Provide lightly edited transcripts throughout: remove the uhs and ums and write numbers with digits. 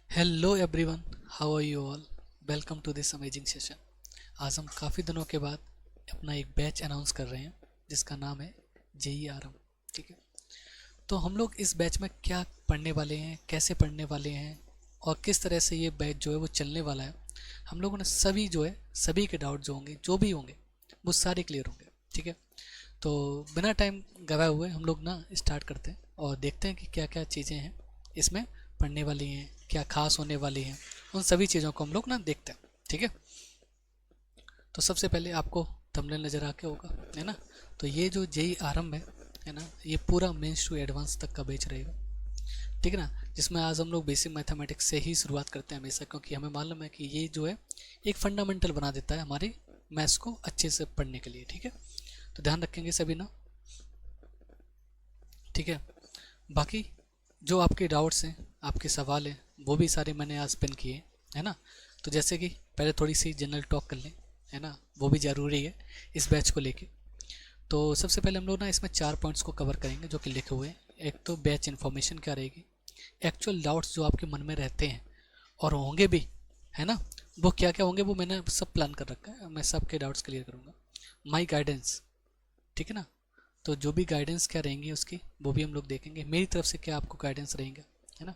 Hello everyone, how are you all? Welcome to this amazing session. आज हम काफ़ी दिनों के बाद अपना एक बैच अनाउंस कर रहे हैं जिसका नाम है जेई आरएम। ठीक है, तो हम लोग इस बैच में क्या पढ़ने वाले हैं, कैसे पढ़ने वाले हैं और किस तरह से ये बैच जो है वो चलने वाला है, हम लोगों ने सभी जो है सभी के डाउट जो होंगे जो भी होंगे वो सारे क्लियर होंगे। ठीक है, तो बिना टाइम गवाए हुए हम लोग ना स्टार्ट करते हैं और देखते हैं कि क्या क्या चीज़ें हैं इसमें पढ़ने वाली हैं, क्या खास होने वाली हैं, उन सभी चीज़ों को हम लोग ना देखते हैं। ठीक है, तो सबसे पहले आपको थंबनेल नज़र आके होगा, है ना? तो ये जो जेई आरंभ है ना, ये पूरा मेंस टू एडवांस तक का बैच रहेगा। ठीक है ना, जिसमें आज हम लोग बेसिक मैथमेटिक्स से ही शुरुआत करते हैं हमेशा, क्योंकि हमें मालूम है कि ये जो है एक फंडामेंटल बना देता है हमारे मैथ्स को अच्छे से पढ़ने के लिए। ठीक है, तो ध्यान रखेंगे सभी ना। ठीक है, बाकी जो आपके डाउट्स हैं, आपके सवाल हैं, वो भी सारे मैंने आज पिन किए, है ना? तो जैसे कि पहले थोड़ी सी जनरल टॉक कर लें, है ना, वो भी ज़रूरी है इस बैच को लेके। तो सबसे पहले हम लोग ना इसमें 4 पॉइंट्स को कवर करेंगे जो कि लिखे हुए हैं। एक तो बैच इन्फॉर्मेशन क्या रहेगी, एक्चुअल डाउट्स जो आपके मन में रहते हैं और होंगे भी, है ना, वो क्या क्या होंगे वो मैंने सब प्लान कर रखा है, मैं सबके डाउट्स क्लियर करूँगा। माई गाइडेंस, ठीक है ना, तो जो भी गाइडेंस क्या रहेंगी उसकी वो भी हम लोग देखेंगे, मेरी तरफ से क्या आपको गाइडेंस रहेंगे, है ना।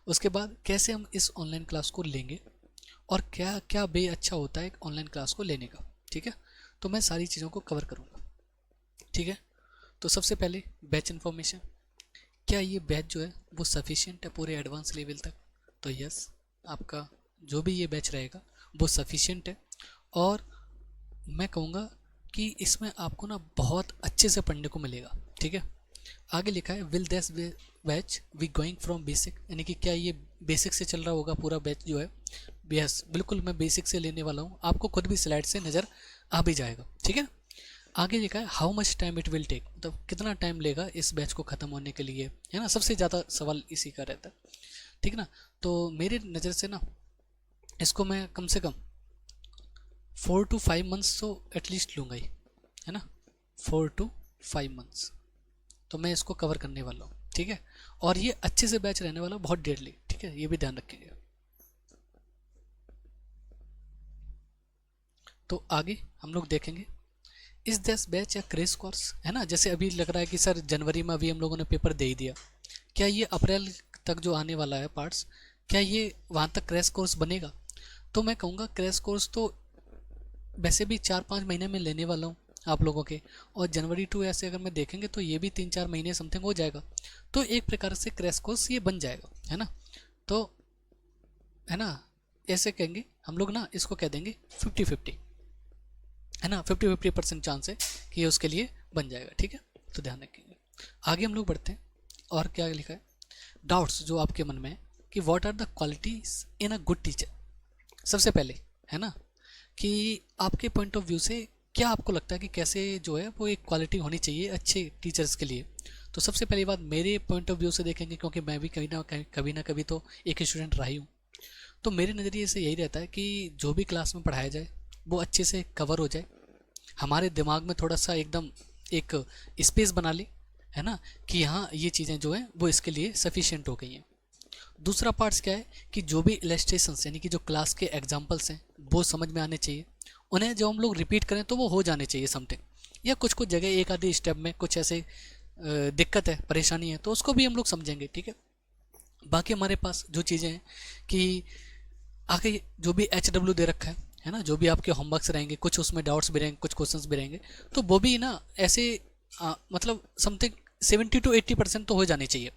उसके बाद कैसे हम इस ऑनलाइन क्लास को लेंगे और क्या क्या बे अच्छा होता है एक ऑनलाइन क्लास को लेने का। ठीक है, तो मैं सारी चीज़ों को कवर करूँगा। ठीक है, तो सबसे पहले बैच इन्फॉर्मेशन, क्या ये बैच जो है वो सफिशिएंट है पूरे एडवांस लेवल तक? तो यस, आपका जो भी ये बैच रहेगा वो सफिशिएंट है। और मैं कहूँगा कि इसमें आपको ना बहुत अच्छे से पढ़ने को मिलेगा। ठीक है, आगे लिखा है will this batch we going from basic, यानी कि क्या ये बेसिक से चल रहा होगा पूरा बैच जो है? यस, बिल्कुल मैं बेसिक से लेने वाला हूँ, आपको खुद भी स्लाइड से नज़र आ भी जाएगा। ठीक है, आगे लिखा है how much time it will take, मतलब कितना टाइम लेगा इस बैच को ख़त्म होने के लिए, है ना, सबसे ज़्यादा सवाल इसी का रहता है। ठीक है ना, तो मेरी नज़र से ना इसको मैं कम से कम 4 to 5 मंथ्स तो एटलीस्ट लूँगा ही, है ना, 4 to 5 मंथ्स तो मैं इसको कवर करने वाला हूँ। ठीक है, और ये अच्छे से बैच रहने वाला, बहुत डेडली। ठीक है, ये भी ध्यान रखेंगे। तो आगे हम लोग देखेंगे इस दिस बैच या क्रेश कोर्स, है ना, जैसे अभी लग रहा है कि सर जनवरी में अभी हम लोगों ने पेपर दे ही दिया, क्या ये अप्रैल तक जो आने वाला है पार्ट्स, क्या ये वहाँ तक क्रैश कोर्स बनेगा? तो मैं कहूँगा क्रैश कोर्स तो वैसे भी 4-5 महीने में लेने वाला हूँ आप लोगों के, और जनवरी टू ऐसे अगर मैं देखेंगे तो ये भी 3-4 महीने समथिंग हो जाएगा। तो एक प्रकार से क्रैश कोर्स ये बन जाएगा, है ना। तो है ना, ऐसे कहेंगे हम लोग ना, इसको कह देंगे 50-50, है ना, 50-50% चांस है कि ये उसके लिए बन जाएगा। ठीक है, तो ध्यान रखेंगे। आगे हम लोग बढ़ते हैं, और क्या लिखा है, डाउट्स जो आपके मन में है कि what are the qualities in a good teacher. सबसे पहले, है ना, कि आपके पॉइंट ऑफ व्यू से क्या आपको लगता है कि कैसे जो है वो एक क्वालिटी होनी चाहिए अच्छे टीचर्स के लिए? तो सबसे पहली बात मेरे पॉइंट ऑफ व्यू से देखेंगे, क्योंकि मैं भी कभी ना कभी तो एक स्टूडेंट रहा ही हूँ। तो मेरे नज़रिए से यही रहता है कि जो भी क्लास में पढ़ाया जाए वो अच्छे से कवर हो जाए, हमारे दिमाग में थोड़ा सा एकदम एक स्पेस बना ले, है ना, कि हाँ ये चीज़ें जो हैं वो इसके लिए सफिशिएंट हो गई हैं। दूसरा पार्ट्स क्या है कि जो भी इलस्ट्रेशंस यानी कि जो क्लास के एग्जांपल्स हैं वो समझ में आने चाहिए, उन्हें जब हम लोग रिपीट करें तो वो हो जाने चाहिए समथिंग, या कुछ कुछ जगह एक आधी स्टेप में कुछ ऐसे दिक्कत है, परेशानी है, तो उसको भी हम लोग समझेंगे। ठीक है, बाकी हमारे पास जो चीज़ें हैं कि आगे जो भी HW दे रखा है ना, जो भी आपके होमवर्क्स रहेंगे, कुछ उसमें डाउट्स भी रहेंगे, कुछ क्वेश्चंस भी रहेंगे, तो वो भी ना ऐसे मतलब समथिंग 70 to 80% तो हो जाने चाहिए।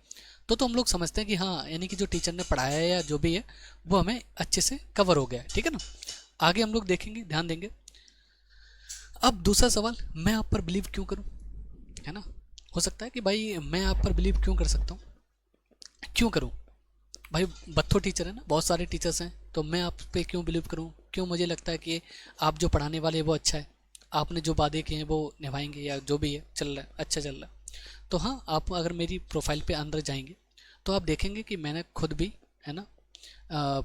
तो हम लोग समझते हैं कि हाँ, यानी कि जो टीचर ने पढ़ाया है या जो भी है वो हमें अच्छे से कवर हो गया है। ठीक है ना, आगे हम लोग देखेंगे, ध्यान देंगे। अब दूसरा सवाल, मैं आप पर बिलीव क्यों करूं, है ना। हो सकता है कि भाई मैं आप पर बिलीव क्यों कर सकता हूँ, क्यों करूँ? भाई बत्थो टीचर है ना, बहुत सारे टीचर्स हैं, तो मैं आप पे क्यों बिलीव करूँ? क्यों मुझे लगता है कि आप जो पढ़ाने वाले हैं वो अच्छा है, आपने जो वादे किए हैं वो निभाएंगे, या जो भी है चल रहा है अच्छा चल रहा है। तो हाँ, आप अगर मेरी प्रोफाइल पे अंदर जाएंगे तो आप देखेंगे कि मैंने खुद भी, है ना,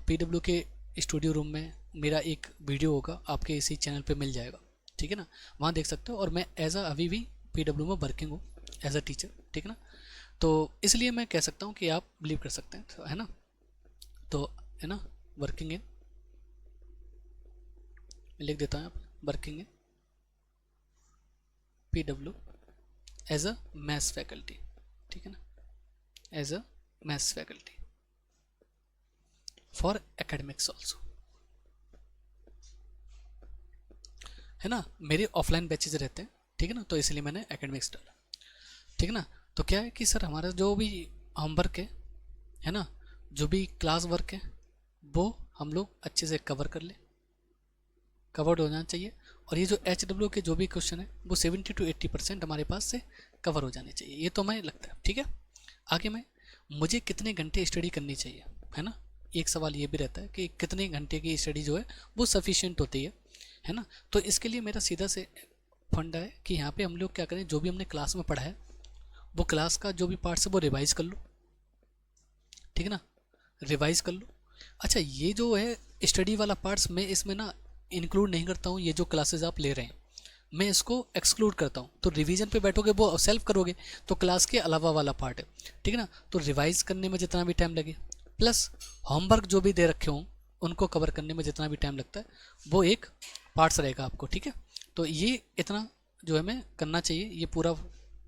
PW के स्टूडियो रूम में मेरा एक वीडियो होगा, आपके इसी चैनल पे मिल जाएगा। ठीक है ना, वहाँ देख सकते हो, और मैं एज अभी भी PW में वर्किंग हूँ एज अ टीचर। ठीक है ना, तो इसलिए मैं कह सकता हूँ कि आप बिलीव कर सकते हैं, तो है ना। तो है ना, वर्किंग इन, लिख देता हूँ working in PW as a maths faculty, ठीक है ना, as a maths faculty for academics also, है ना। मेरे ऑफलाइन बैचेज रहते हैं, ठीक है ना, तो इसलिए मैंने एकेडमिक्स डाला, ठीक है ना। तो क्या है कि सर हमारा जो भी होमवर्क है ना, जो भी क्लास वर्क है वो हम लोग अच्छे से कवर कर ले, कवर्ड हो जाना चाहिए। और ये जो HW के जो भी क्वेश्चन है वो 70 to 80% हमारे पास से कवर हो जाने चाहिए, ये तो हमें लगता है, ठीक है। आगे मैं, मुझे कितने घंटे स्टडी करनी चाहिए, है ना, एक सवाल ये भी रहता है कि कितने घंटे की स्टडी जो है वो सफिशिएंट होती है ना। तो इसके लिए मेरा सीधा से फंडा है कि यहाँ पे हम लोग क्या करें, जो भी हमने क्लास में पढ़ा है वो क्लास का जो भी पार्ट्स है वो रिवाइज कर लो, ठीक है ना, रिवाइज कर लो। अच्छा, ये जो है स्टडी वाला पार्ट्स मैं इसमें ना इंक्लूड नहीं करता हूँ, ये जो क्लासेस आप ले रहे हैं मैं इसको एक्सक्लूड करता हूँ। तो रिवीजन पे बैठोगे वो सेल्फ करोगे, तो क्लास के अलावा वाला पार्ट है, ठीक है ना। तो रिवाइज करने में जितना भी टाइम लगे प्लस होमवर्क जो भी दे रखे हों उनको कवर करने में जितना भी टाइम लगता है वो एक पार्ट्स रहेगा आपको, ठीक है। तो ये इतना जो है मैं करना चाहिए, ये पूरा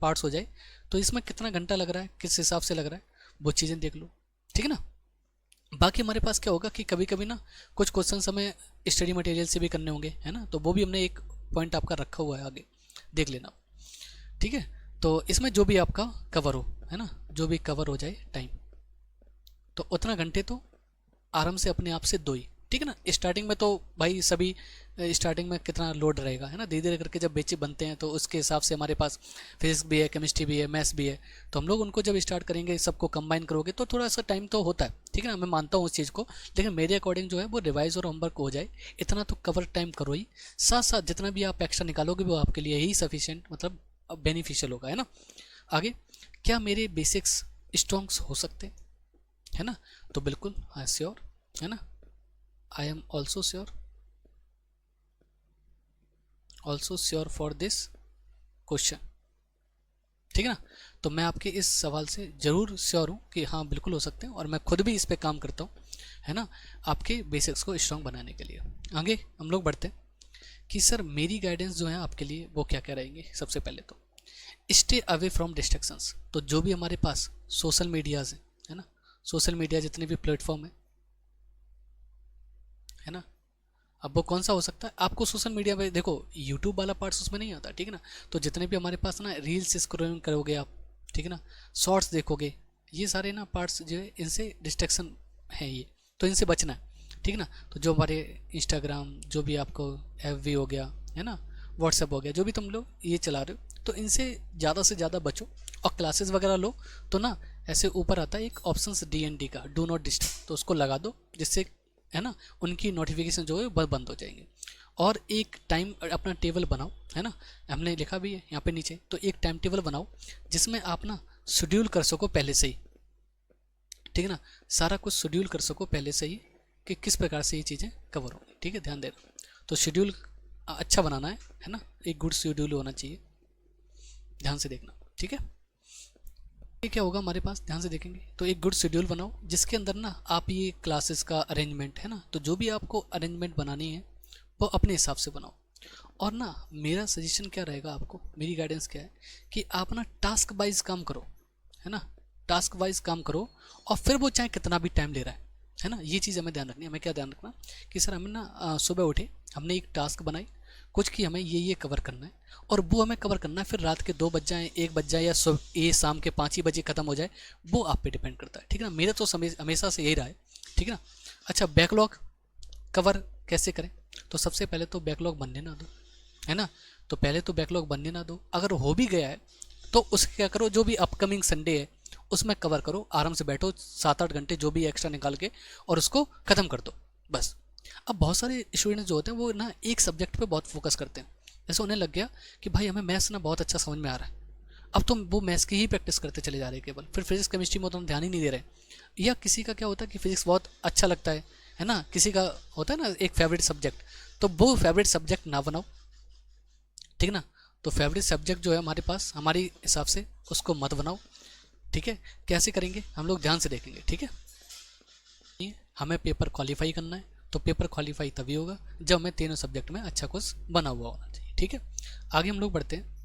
पार्ट्स हो जाए। तो इसमें कितना घंटा लग रहा है, किस हिसाब से लग रहा है, वो चीज़ें देख लो, ठीक है ना। बाकी हमारे पास क्या होगा कि कभी कभी ना कुछ क्वेश्चन हमें स्टडी मटेरियल से भी करने होंगे, है ना, तो वो भी हमने एक पॉइंट आपका रखा हुआ है, आगे देख लेना, ठीक है। तो इसमें जो भी आपका कवर हो, है ना, जो भी कवर हो जाए टाइम, तो उतना घंटे तो आराम से अपने आप से दो ही, ठीक है ना। स्टार्टिंग में तो भाई सभी स्टार्टिंग में कितना लोड रहेगा, है ना, धीरे धीरे करके जब बेचे बनते हैं तो उसके हिसाब से हमारे पास फिजिक्स भी है, केमिस्ट्री भी है, मैथ्स भी है, तो हम लोग उनको जब स्टार्ट करेंगे सबको कंबाइन करोगे तो थोड़ा सा टाइम तो होता है, ठीक है ना, मैं मानता हूँ उस चीज़ को। लेकिन मेरे अकॉर्डिंग जो है वो रिवाइज और होमवर्क हो जाए इतना तो कवर टाइम करो ही, साथ साथ जितना भी आप एक्स्ट्रा निकालोगे वो आपके लिए ही सफिशियंट मतलब बेनिफिशियल होगा, है ना। आगे, क्या मेरे बेसिक्स स्ट्रॉन्ग्स हो सकते हैं, है ना, तो बिल्कुल हाँ श्योर, है ना, I am also sure for this question, ठीक है ना। तो मैं आपके इस सवाल से ज़रूर श्योर हूँ कि हाँ बिल्कुल हो सकते हैं, और मैं खुद भी इस पे काम करता हूँ, है ना, आपके बेसिक्स को स्ट्रॉन्ग बनाने के लिए। आगे हम लोग बढ़ते हैं कि सर मेरी गाइडेंस जो है आपके लिए वो क्या क्या रहेंगी। सबसे पहले तो स्टे अवे फ्रॉम डिस्ट्रैक्शंस, तो जो भी हमारे पास सोशल मीडियाज़ है ना, सोशल मीडिया जितने भी प्लेटफॉर्म है ना, अब वो कौन सा हो सकता है, आपको सोशल मीडिया पे देखो यूट्यूब वाला पार्ट्स उसमें नहीं आता, ठीक है ना। तो जितने भी हमारे पास ना रील्स स्क्रॉलिंग करोगे आप, ठीक है ना, शॉर्ट्स देखोगे, ये सारे ना पार्ट्स जो है इनसे डिस्ट्रैक्शन है ये, तो इनसे बचना है, ठीक है ना। तो जो हमारे इंस्टाग्राम, जो भी आपको FB हो गया, है ना, व्हाट्सएप हो गया, जो भी तुम लोग ये चला रहे हो तो इनसे ज़्यादा से ज़्यादा बचो। और क्लासेस वगैरह लो तो ना ऐसे ऊपर आता है एक ऑप्शन DND का, डू नॉट डिस्टर्ब, तो उसको लगा दो, जिससे है ना उनकी नोटिफिकेशन जो है वह बंद हो जाएंगे। और एक टाइम अपना टेबल बनाओ, है ना, हमने लिखा भी है यहाँ पे नीचे, तो एक टाइम टेबल बनाओ जिसमें आप ना शेड्यूल कर सको पहले से ही, ठीक है ना, सारा कुछ शेड्यूल कर सको पहले से ही कि किस प्रकार से ये चीज़ें कवर होंगी, ठीक है, ध्यान देना। तो शेड्यूल अच्छा बनाना है ना, एक गुड शेड्यूल होना चाहिए, ध्यान से देखना, ठीक है। ये क्या होगा हमारे पास, ध्यान से देखेंगे तो एक गुड शेड्यूल बनाओ जिसके अंदर ना आप ये क्लासेस का अरेंजमेंट, है ना, तो जो भी आपको अरेंजमेंट बनानी है वो अपने हिसाब से बनाओ। और ना मेरा सजेशन क्या रहेगा आपको, मेरी गाइडेंस क्या है कि आप ना टास्क वाइज काम करो, है ना, टास्क वाइज काम करो, और फिर वो चाहे कितना भी टाइम ले रहा है ना, ये चीज़ हमें ध्यान रखनी है। हमें क्या ध्यान रखना कि सर हमें ना सुबह उठे, हमने एक टास्क बनाई कुछ कि हमें ये कवर करना है, और वो हमें कवर करना है, फिर रात के 2 बज जाए, 1 बज जाए, या ये शाम के 5 ही बजे ख़त्म हो जाए, वो आप पे डिपेंड करता है, ठीक है ना। मेरा तो हमेशा से यही रहा है, ठीक है ना। अच्छा, बैकलॉग कवर कैसे करें, तो सबसे पहले तो बैकलॉग बनने ना दो, है ना, तो पहले तो बैकलॉग बनने ना दो। अगर हो भी गया है तो उसके क्या करो, जो भी अपकमिंग संडे है उसमें कवर करो, आराम से बैठो 7-8 घंटे जो भी एक्स्ट्रा निकाल के, और उसको ख़त्म कर दो बस। अब बहुत सारे स्टूडेंट्स जो होते हैं वो ना एक सब्जेक्ट पे बहुत फोकस करते हैं, जैसे उन्हें लग गया कि भाई हमें मैथ्स ना बहुत अच्छा समझ में आ रहा है, अब तो वो मैथ्स की ही प्रैक्टिस करते चले जा रहे हैं केवल, फिर फिजिक्स केमिस्ट्री में तो हम ध्यान ही नहीं दे रहे। या किसी का क्या होता है कि फिजिक्स बहुत अच्छा लगता है ना, किसी का होता है ना एक फेवरेट सब्जेक्ट, तो वो फेवरेट सब्जेक्ट ना बनाओ, ठीक है ना। तो फेवरेट सब्जेक्ट जो है हमारे पास, हमारे हिसाब से उसको मत बनाओ, ठीक है। कैसे करेंगे हम लोग ध्यान से देखेंगे, ठीक है। हमें पेपर क्वालिफाई करना है, तो पेपर क्वालिफाई तभी होगा जब हमें तीनों सब्जेक्ट में अच्छा कुछ बना हुआ होना चाहिए। ठीक है, आगे हम लोग बढ़ते हैं।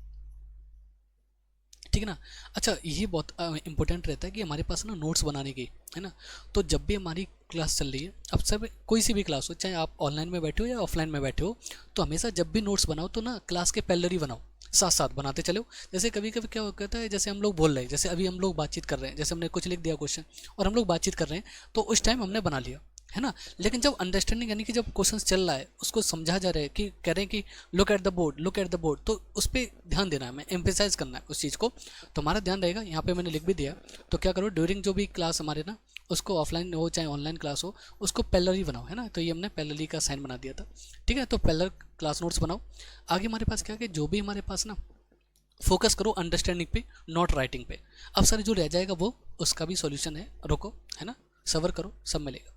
ठीक है ना। अच्छा, ये बहुत इंपॉर्टेंट रहता है कि हमारे पास ना नोट्स बनाने की, है ना। तो जब भी हमारी क्लास चल रही है, अब सब कोई सी भी क्लास हो, चाहे आप ऑनलाइन में बैठे हो या ऑफलाइन में बैठे हो, तो हमेशा जब भी नोट्स बनाओ तो ना क्लास के पहले ही बनाओ, साथ साथ बनाते चलो। जैसे कभी कभी क्या होता है, जैसे हम लोग बोल रहे हैं, जैसे अभी हम लोग बातचीत कर रहे हैं, जैसे हमने कुछ लिख दिया क्वेश्चन और हम लोग बातचीत कर रहे हैं, तो उस टाइम हमने बना लिया, है ना। लेकिन जब अंडरस्टैंडिंग यानी कि जब क्वेश्चन चल रहा है, उसको समझा जा रहा है, कि कह रहे हैं कि look at the board, look at the board, तो उस पर ध्यान देना है, हमें एम्फेसाइज करना है उस चीज़ को। तो हमारा ध्यान रहेगा, यहाँ पे मैंने लिख भी दिया। तो क्या करो, ड्यूरिंग जो भी क्लास हमारे ना, उसको ऑफलाइन हो चाहे ऑनलाइन क्लास हो, उसको पैरेलली बनाओ, है ना। तो ये हमने पैरेलली का साइन बना दिया था। ठीक है, तो पैरेलल क्लास नोट्स बनाओ। आगे हमारे पास क्या है कि जो भी हमारे पास ना, फोकस करो अंडरस्टैंडिंग पे, नॉट राइटिंग पे। अब सर जो रह जाएगा वो, उसका भी सॉल्यूशन है, रुको, है ना, सबर करो, सब मिलेगा।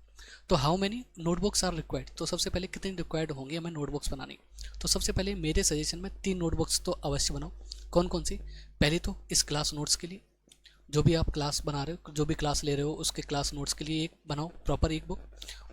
तो how many notebooks are required, तो सबसे पहले कितनी रिक्वायर्ड होंगी हमें नोटबुक्स बनानी। तो सबसे पहले मेरे सजेशन में 3 नोटबुक्स तो अवश्य बनाओ। कौन कौन सी? पहली तो इस क्लास नोट्स के लिए, जो भी आप क्लास बना रहे हो, जो भी क्लास ले रहे हो, उसके क्लास नोट्स के लिए एक बनाओ, प्रॉपर एक बुक।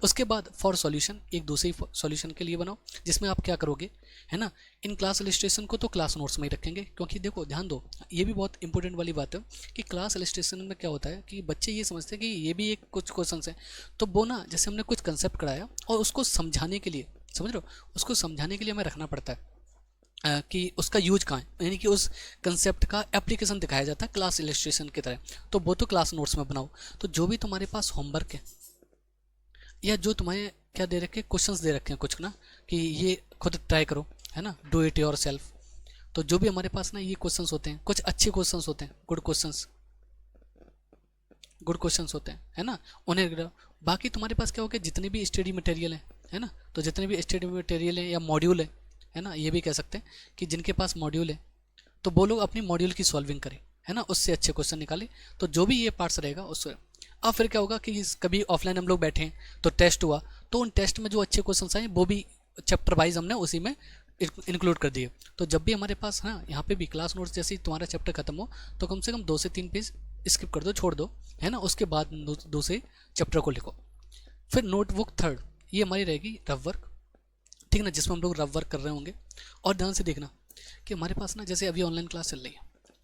उसके बाद फॉर सॉल्यूशन एक दूसरी सॉल्यूशन के लिए बनाओ, जिसमें आप क्या करोगे, है ना, इन क्लास इलस्ट्रेशन को तो क्लास नोट्स में ही रखेंगे, क्योंकि देखो ध्यान दो, ये भी बहुत इंपॉर्टेंट वाली बात है कि क्लास इलस्ट्रेशन में क्या होता है कि बच्चे ये समझते हैं कि ये भी एक कुछ क्वेश्चन है, तो वो ना, जैसे हमने कुछ कंसेप्ट कराया और उसको समझाने के लिए, समझ रहे हो, उसको समझाने के लिए हमें रखना पड़ता है कि उसका यूज कहाँ है, यानी कि उस कंसेप्ट का एप्लीकेशन दिखाया जाता है क्लास इलस्ट्रेशन की तरह। तो वो तो क्लास नोट्स में बनाओ। तो जो भी तुम्हारे पास होमवर्क है, या जो तुम्हारे क्या दे रखे क्वेश्चंस दे रखे हैं कुछ ना, कि ये खुद ट्राई करो, है ना, डू इट योर सेल्फ। तो जो भी हमारे पास ना ये क्वेश्चंस होते हैं, कुछ अच्छे क्वेश्चंस होते हैं, गुड क्वेश्चंस, गुड क्वेश्चंस होते हैं, है ना, उन्हें। बाकी तुम्हारे पास क्या हो गया, जितने भी स्टडी मटेरियल है ना, तो जितने भी स्टडी मटेरियल है या मॉड्यूल है ना, ये भी कह सकते हैं कि जिनके पास मॉड्यूल है, तो वो लोग अपनी मॉड्यूल की सॉल्विंग करें, है ना, उससे अच्छे क्वेश्चन निकाले। तो जो भी ये पार्ट्स रहेगा उससे, अब फिर क्या होगा कि कभी ऑफलाइन हम लोग बैठे हैं तो टेस्ट हुआ, तो उन टेस्ट में जो अच्छे क्वेश्चन आए वो भी चैप्टर वाइज हमने उसी में इंक्लूड कर दिए। तो जब भी हमारे पास ना, यहाँ पे भी क्लास नोट्स जैसे ही तुम्हारा चैप्टर खत्म हो, तो कम से कम 2 से 3 पेज स्किप कर दो, छोड़ दो, है ना, उसके बाद दूसरे चैप्टर को लिखो। फिर नोटबुक थर्ड, ये हमारी रहेगी रफ वर्क, ठीक है ना, जिसमें हम लोग रफ वर्क कर रहे होंगे। और ध्यान से देखना कि हमारे पास ना, जैसे अभी ऑनलाइन क्लास चल रही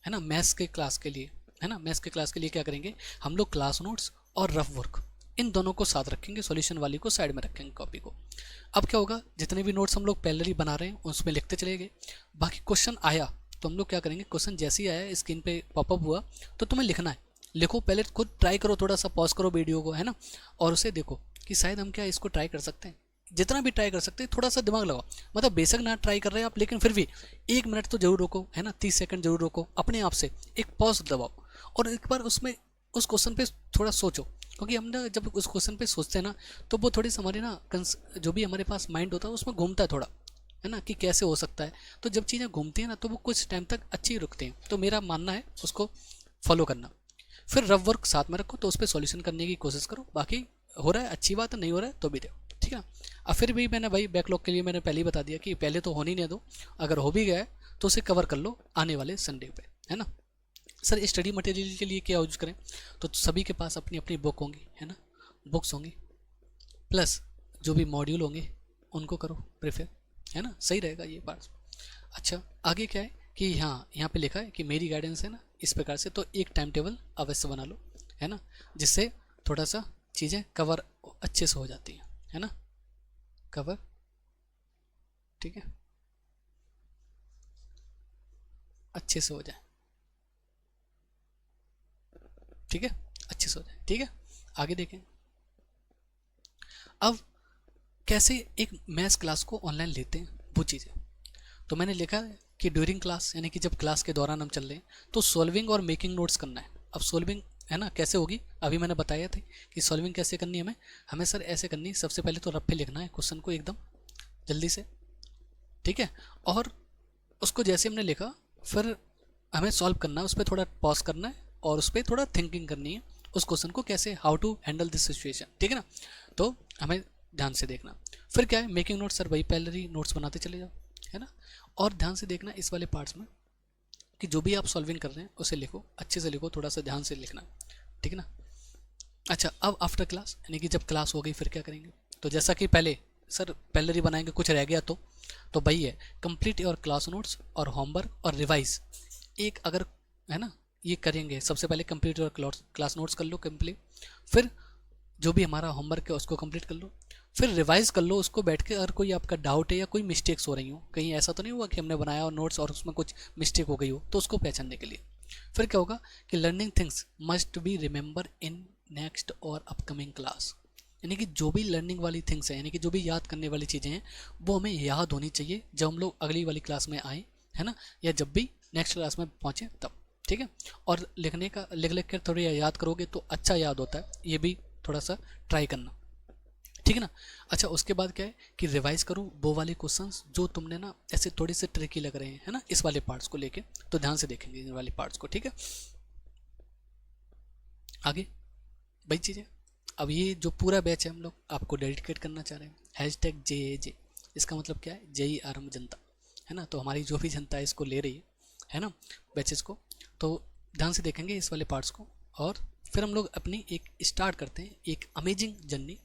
है ना, मैथ्स के क्लास के लिए, है ना, मैथ्स के क्लास के लिए क्या करेंगे हम लोग, क्लास नोट्स और रफ वर्क इन दोनों को साथ रखेंगे, सॉल्यूशन वाली को साइड में रखेंगे, कॉपी को। अब क्या होगा, जितने भी नोट्स हम लोग पहले ही बना रहे हैं उसमें लिखते चले गए। बाकी क्वेश्चन आया तो हम लोग क्या करेंगे, क्वेश्चन जैसे ही आया स्क्रीन पे पॉपअप हुआ तो तुम्हें लिखना है, लिखो, पहले खुद ट्राई करो, थोड़ा सा पॉज करो वीडियो को, है ना, और उसे देखो कि शायद हम क्या इसको ट्राई कर सकते हैं। जितना भी ट्राई कर सकते हैं, थोड़ा सा दिमाग लगाओ, मतलब बेशक ना ट्राई कर रहे हैं आप, लेकिन फिर भी 1 मिनट तो जरूर रोको, है ना, 30 सेकंड जरूर रोको, अपने आप से एक पॉज दबाओ और एक बार उसमें उस क्वेश्चन पे थोड़ा सोचो। क्योंकि हम ना जब उस क्वेश्चन पे सोचते हैं ना, तो वो थोड़ी सी हमारी ना जो भी हमारे पास माइंड होता है उसमें घूमता है थोड़ा, है ना, कि कैसे हो सकता है। तो जब चीज़ें घूमती हैं ना, तो वो कुछ टाइम तक अच्छी रुकती हैं। तो मेरा मानना है उसको फॉलो करना। फिर रफ वर्क साथ में रखो, तो उस पर सॉल्यूशन करने की कोशिश करो। बाकी हो रहा है अच्छी बात है, नहीं हो रहा है तो भी दो, ठीक है। अब फिर भी मैंने भाई बैकलॉग के लिए मैंने पहले ही बता दिया कि पहले तो होने ही नहीं दो, अगर हो भी गया है तो उसे कवर कर लो आने वाले संडे पे, है ना। सर स्टडी मटेरियल के लिए क्या यूज करें, तो सभी के पास अपनी अपनी बुक होंगी, है ना, बुक्स होंगी, प्लस जो भी मॉड्यूल होंगे उनको करो प्रेफर, है ना, सही रहेगा ये पार्ट। अच्छा, आगे क्या है कि यहाँ पे लिखा है कि मेरी गाइडेंस है ना इस प्रकार से, तो एक टाइम टेबल अवश्य बना लो, है ना, जिससे थोड़ा सा चीज़ें कवर अच्छे से हो जाती हैं, है ना, कवर, ठीक है, अच्छे से हो जाए, ठीक है, अच्छे से हो जाए, ठीक है। आगे देखें, अब कैसे एक मैथ्स क्लास को ऑनलाइन लेते हैं वो चीज़ें। तो मैंने लिखा है कि ड्यूरिंग क्लास, यानी कि जब क्लास के दौरान हम चल रहे हैं, तो सॉल्विंग और मेकिंग नोट्स करना है। अब सॉल्विंग, है ना, कैसे होगी, अभी मैंने बताया था कि सॉल्विंग कैसे करनी है हमें, हमें सर ऐसे करनी है, सबसे पहले तो रफ पे लिखना है क्वेश्चन को एकदम जल्दी से, ठीक है, और उसको जैसे हमने लिखा फिर हमें सॉल्व करना है, उस पर थोड़ा पॉज करना है और उस पर थोड़ा थिंकिंग करनी है उस क्वेश्चन को कैसे, how to handle this situation, ठीक है ना। तो हमें ध्यान से देखना। फिर क्या है, मेकिंग नोट्स, सर वही पहले ही नोट्स बनाते चले जाओ, है ना। और ध्यान से देखना इस वाले पार्ट्स में कि जो भी आप सॉल्विंग कर रहे हैं उसे लिखो, अच्छे से लिखो, थोड़ा सा ध्यान से लिखना, ठीक है ना। अच्छा, अब आफ्टर क्लास यानी कि जब क्लास हो गई फिर क्या करेंगे? तो जैसा कि पहले सर पहले बनाएंगे, कुछ रह गया तो वही है, कंप्लीट योर क्लास नोट्स और होमवर्क और रिवाइज। एक अगर है ना, ये करेंगे सबसे पहले, कंप्लीट योर क्लास नोट्स कर लो कंप्लीट, फिर जो भी हमारा होमवर्क है उसको कंप्लीट कर लो, फिर रिवाइज कर लो उसको बैठ के। अगर कोई आपका डाउट है या कोई मिस्टेक्स हो रही हो, कहीं ऐसा तो नहीं हुआ कि हमने बनाया और नोट्स और उसमें कुछ मिस्टेक हो गई हो, तो उसको पहचानने के लिए फिर क्या होगा कि learning things must be remember in next और अपकमिंग क्लास। यानी कि जो भी लर्निंग वाली थिंग्स है, यानी कि जो भी याद करने वाली चीज़ें हैं, वो हमें याद होनी चाहिए जब हम लोग अगली वाली क्लास में आए, है ना, या जब भी नेक्स्ट क्लास में पहुँचे तब। ठीक है, और लिखने का लिख कर थोड़ी याद करोगे तो अच्छा याद होता है, ये भी थोड़ा सा ट्राई करना, ठीक है ना। अच्छा, उसके बाद क्या है कि रिवाइज करो वो वाले क्वेश्चंस जो तुमने ना ऐसे थोड़े से ट्रिकी लग रहे हैं, है ना, इस वाले पार्ट्स को लेके, तो ध्यान से देखेंगे इन वाले पार्ट्स को। ठीक है, आगे वही चीज़ है। अब ये जो पूरा बैच है हम लोग आपको डेडिकेट करना चाह रहे हैं, #JAJ। इसका मतलब क्या है? जय आरंभ जनता, है ना। तो हमारी जो भी जनता है इसको ले रही है ना, बैचेस को, तो ध्यान से देखेंगे इस वाले पार्ट्स को, और फिर हम लोग अपनी एक स्टार्ट करते हैं एक amazing journey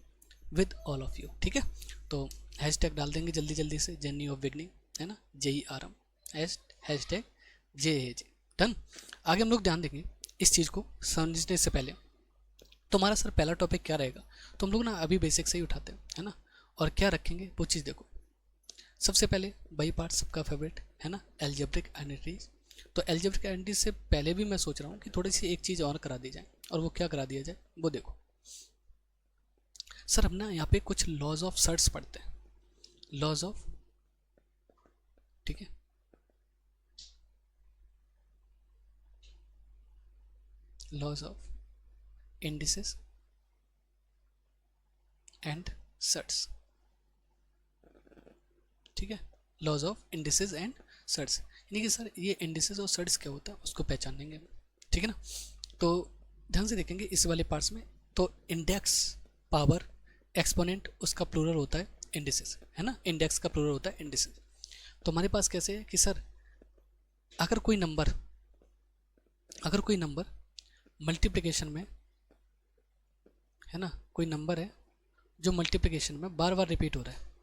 with all of you. ठीक है, तो हैशटैग डाल देंगे जल्दी जल्दी से, जर्नी ऑफ बिगनिंग, है ना, जय आरंभ, #JAJ। डन। आगे हम लोग ध्यान देंगे इस चीज़ को समझने से पहले, तो हमारा सर पहला टॉपिक क्या रहेगा, तो हम लोग ना अभी बेसिक से ही उठाते हैं, है ना, और क्या रखेंगे वो चीज़ देखो। सबसे पहले वही पार्ट सबका फेवरेट है ना, एल्जेब्रिक आइडेंटिटीज। तो एल्जेब्रिक आइडेंटिटीज से पहले भी मैं सोच रहा हूँ कि थोड़ी सी एक चीज़ और करा दी जाए, और वो क्या करा दिया जाए वो देखो। सर हम ना यहाँ पे कुछ लॉज ऑफ सर्ट्स पढ़ते हैं, लॉज ऑफ, ठीक है, laws of indices and surds. ठीक है, laws of indices and surds, यानी कि सर ये इंडिसेस और सर्ट्स क्या होता है उसको पहचानेंगे हम, ठीक है ना। तो ध्यान से देखेंगे इस वाले पार्ट्स में, तो इंडेक्स, पावर, एक्सपोनेंट उसका प्लूरल होता है इंडिसेस, है ना, इंडेक्स का प्लूरल होता है इंडिसेस। तो हमारे पास कैसे है कि सर अगर कोई नंबर, अगर कोई नंबर मल्टीप्लिकेशन में, है ना, कोई नंबर है जो मल्टीप्लिकेशन में बार बार रिपीट हो रहा है,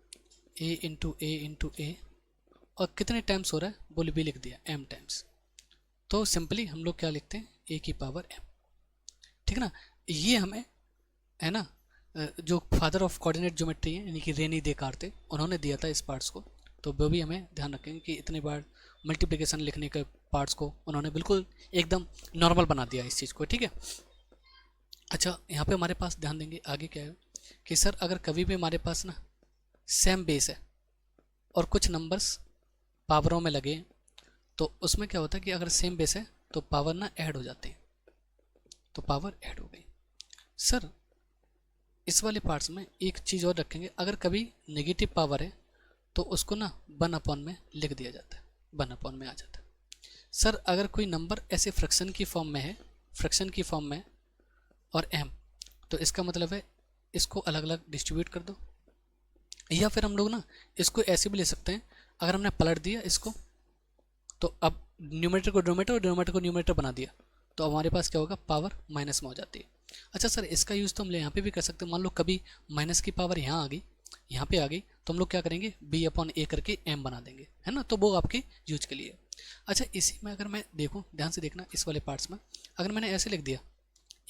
a इंटू ए और कितने टाइम्स हो रहा है वो भी लिख दिया m टाइम्स, तो सिंपली हम लोग क्या लिखते हैं, a की पावर m। ठीक है ना, ये हमें, है ना, जो फादर ऑफ कोऑर्डिनेट ज्योमेट्री है यानी कि रेनी देकार्ते, उन्होंने दिया था इस पार्ट्स को, तो वो भी हमें ध्यान रखेंगे कि इतने बार मल्टीप्लिकेशन लिखने के पार्ट्स को उन्होंने बिल्कुल एकदम नॉर्मल बना दिया इस चीज़ को। ठीक है, अच्छा यहाँ पे हमारे पास ध्यान देंगे आगे क्या है कि सर अगर कभी भी हमारे पास ना सेम बेस है और कुछ नंबर्स पावरों में लगे, तो उसमें क्या होता है कि अगर सेम बेस है तो पावर ना ऐड हो जाते हैं, तो पावर ऐड हो गई। सर इस वाले पार्ट्स में एक चीज़ और रखेंगे, अगर कभी नेगेटिव पावर है तो उसको ना 1 अपॉन में लिख दिया जाता है, 1 अपॉन में आ जाता है। सर अगर कोई नंबर ऐसे फ्रैक्शन की फॉर्म में है, फ्रैक्शन की फॉर्म में और m, तो इसका मतलब है इसको अलग अलग डिस्ट्रीब्यूट कर दो, या फिर हम लोग ना इसको ऐसे भी ले सकते हैं, अगर हमने पलट दिया इसको, तो अब न्यूमरेटर को डिनोमिनेटर और डिनोमिनेटर को न्यूमरेटर बना दिया, तो हमारे पास क्या होगा, पावर माइनस में हो जाती है। अच्छा सर इसका यूज़ तो हम यहाँ पे भी कर सकते हैं, मान लो कभी माइनस की पावर यहाँ आ गई, यहाँ पे आ गई, तो हम लोग क्या करेंगे b/a करके m बना देंगे, है ना, तो वो आपके यूज के लिए। अच्छा इसी में अगर मैं देखूँ, ध्यान से देखना इस वाले पार्ट्स में, अगर मैंने ऐसे लिख दिया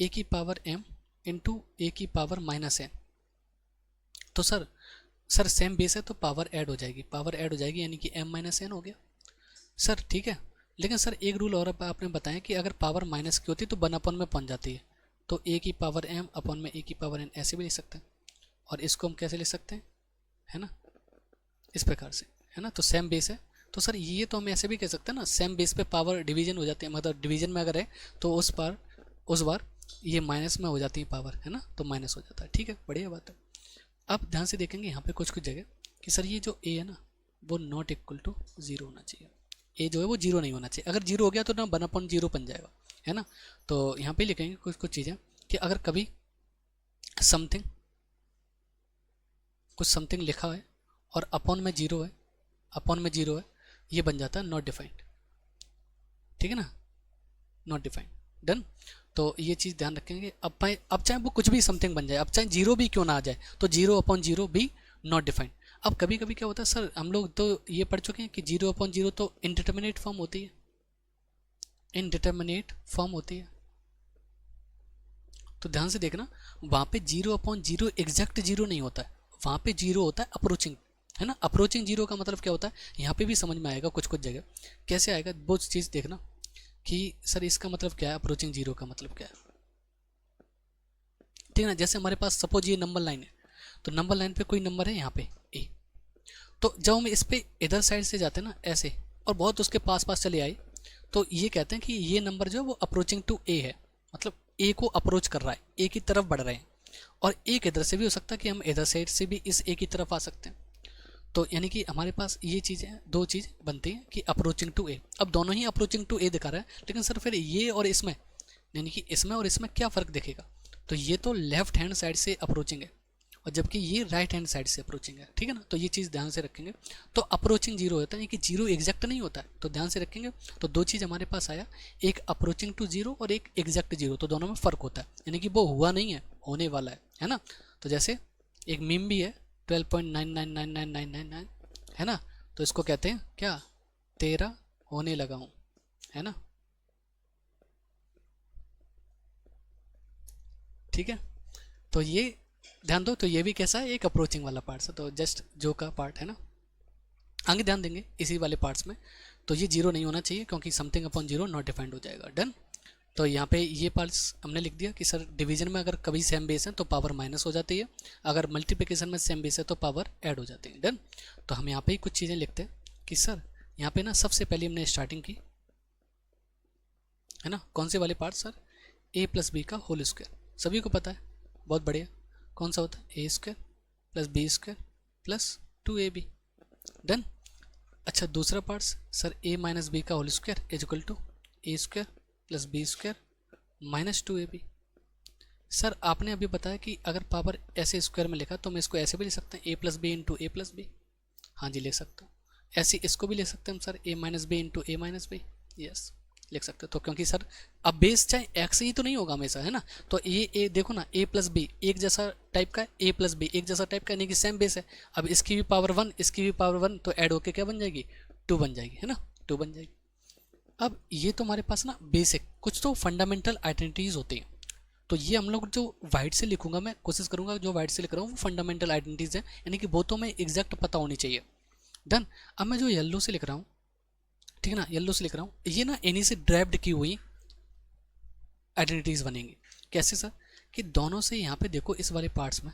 a की पावर m इंटू a की पावर -n, तो सर सेम बेस है तो पावर ऐड हो जाएगी, पावर ऐड हो जाएगी यानी कि m-n हो गया सर। ठीक है, लेकिन सर एक रूल और आपने बताया कि अगर पावर माइनस की होती है तो 1 अपॉन में पहुंच जाती है, तो a की पावर m अपॉन में a की पावर n ऐसे भी लिख सकते हैं, और इसको हम कैसे लिख सकते हैं, है ना, इस प्रकार से, है ना, तो सेम बेस है, तो सर ये तो हम ऐसे भी कह सकते हैं ना, सेम बेस पे पावर डिवीजन हो जाती है, मतलब डिवीजन में अगर है तो उस बार ये माइनस में हो जाती है पावर, है ना, तो माइनस हो जाता है। ठीक है, बढ़िया बात है। अब ध्यान से देखेंगे यहाँ पे कुछ कुछ जगह कि सर ये जो a है ना वो नॉट इक्वल टू 0 होना चाहिए, a जो है वो 0 नहीं होना चाहिए, अगर 0 हो गया तो ना 1/0 बन जाएगा, है ना। तो यहाँ पे लिखेंगे कुछ कुछ चीज़ें कि अगर कभी समथिंग, कुछ समथिंग लिखा है और अपॉन में 0 है, अपॉन में 0 है, ये बन जाता है नॉट डिफाइंड, ठीक है ना, नॉट डिफाइंड। डन। तो ये चीज़ ध्यान रखेंगे। अब चाहे वो कुछ भी समथिंग बन जाए, अब चाहे जीरो भी क्यों ना आ जाए, तो zero upon zero be not defined. अब कभी कभी क्या होता है सर, हम लोग तो ये पढ़ चुके हैं कि जीरो अपॉन जीरो तो इनडिटर्मिनेट फॉर्म होती है, इनडिटर्मिनेट फॉर्म होती है। तो ध्यान से देखना, वहाँ पे zero upon zero exact zero नहीं होता है, वहाँ पे जीरो होता है अप्रोचिंग, है ना। अप्रोचिंग जीरो का मतलब क्या होता है, यहाँ पे भी समझ में आएगा कुछ कुछ जगह। कैसे आएगा वो चीज़ देखना कि सर इसका मतलब क्या है, अप्रोचिंग जीरो का मतलब क्या है, ठीक है ना। जैसे हमारे पास सपोज ये नंबर लाइन है, तो नंबर लाइन पे कोई नंबर है यहाँ पे ए, तो जब हम इस पे इधर साइड से जाते हैं ना ऐसे, और बहुत उसके पास पास चले आए, तो ये कहते हैं कि ये नंबर जो है वो अप्रोचिंग टू ए है, मतलब ए को अप्रोच कर रहा है, ए की तरफ बढ़ रहे हैं। और एक इधर से भी हो सकता है कि हम इधर साइड से भी इस ए की तरफ आ सकते हैं। तो यानी कि हमारे पास ये चीज़ें, दो चीज़ बनती हैं कि अप्रोचिंग टू ए। अब दोनों ही अप्रोचिंग टू ए दिखा रहा है, लेकिन सर फिर ये और इसमें, यानी कि इसमें और इसमें क्या फ़र्क दिखेगा, तो ये तो लेफ्ट हैंड साइड से अप्रोचिंग है, और जबकि ये राइट हैंड साइड से अप्रोचिंग है, ठीक है ना। तो ये चीज़ ध्यान से रखेंगे। तो अप्रोचिंग जीरो होता है कि जीरो एग्जैक्ट नहीं होता है, तो ध्यान से रखेंगे। तो दो चीज़ हमारे पास आया, एक अप्रोचिंग टू जीरो और एक एग्जैक्ट जीरो, तो दोनों में फ़र्क होता है, यानी कि वो हुआ नहीं है, होने वाला है ना। तो जैसे एक मीम भी है 12.999999, है ना, तो इसको कहते हैं क्या, तेरा होने लगा हूँ, है ना, ठीक है। तो ये ध्यान दो, तो ये भी कैसा है, एक अप्रोचिंग वाला पार्ट है, तो जस्ट जो का पार्ट है ना। आगे ध्यान देंगे इसी वाले पार्ट्स में, तो ये जीरो नहीं होना चाहिए क्योंकि something upon zero not defined हो जाएगा। डन। तो यहाँ पे ये पार्ट्स हमने लिख दिया कि सर डिवीजन में अगर कभी सेम बेस है तो पावर माइनस हो जाती है, अगर मल्टीप्लिकेशन में सेम बेस है तो पावर ऐड हो जाती है। डन। तो हम यहाँ पे ही कुछ चीज़ें लिखते हैं कि सर यहाँ पे ना सबसे पहले हमने स्टार्टिंग की, है ना, कौन से वाले पार्ट सर, ए प्लस बी का होल स्क्वायर, सभी को पता है, बहुत बढ़िया। कौन सा होता है, A square plus B square plus 2ab। Done. अच्छा दूसरा part sir, A minus B का whole square is equal to A square plus B square minus 2ab। Sir आपने अभी बताया कि अगर पावर ऐसे स्क्वायर में लिखा तो मैं इसको ऐसे भी लिख सकते हैं, A plus B into A plus B. हाँ जी ले सकता हूँ। ऐसे इसको भी ले सकते हैं हम sir, A minus B into A minus B, yes लिख सकते हैं। तो क्योंकि सर अब बेस चाहे एक्स ही तो नहीं होगा हमेशा, है ना। तो ये ए देखो ना, ए प्लस बी एक जैसा टाइप का है, ए प्लस बी एक जैसा टाइप का, यानी कि सेम बेस है। अब इसकी भी पावर वन, इसकी भी पावर वन, तो ऐड होके क्या बन जाएगी, 2 बन जाएगी, है ना, 2 बन जाएगी। अब ये तो हमारे पास ना बेसिक कुछ तो फंडामेंटल आइडेंटिटीज होती हैं, तो ये हम लोग जो वाइट से लिखूंगा, मैं कोशिश करूंगा जो वाइट से लिख रहा हूँ वो फंडामेंटल आइडेंटिटीज है, यानी कि वो तो मैं एग्जैक्ट पता होनी चाहिए। डन। अब मैं जो येलो से लिख रहा हूँ, ठीक है ना, येलो से लिख रहा हूँ, ये ना इन्हीं से ड्राइव्ड की हुई आइडेंटिटीज बनेंगी। कैसे सर, कि दोनों से यहाँ पे देखो इस वाले पार्ट्स में,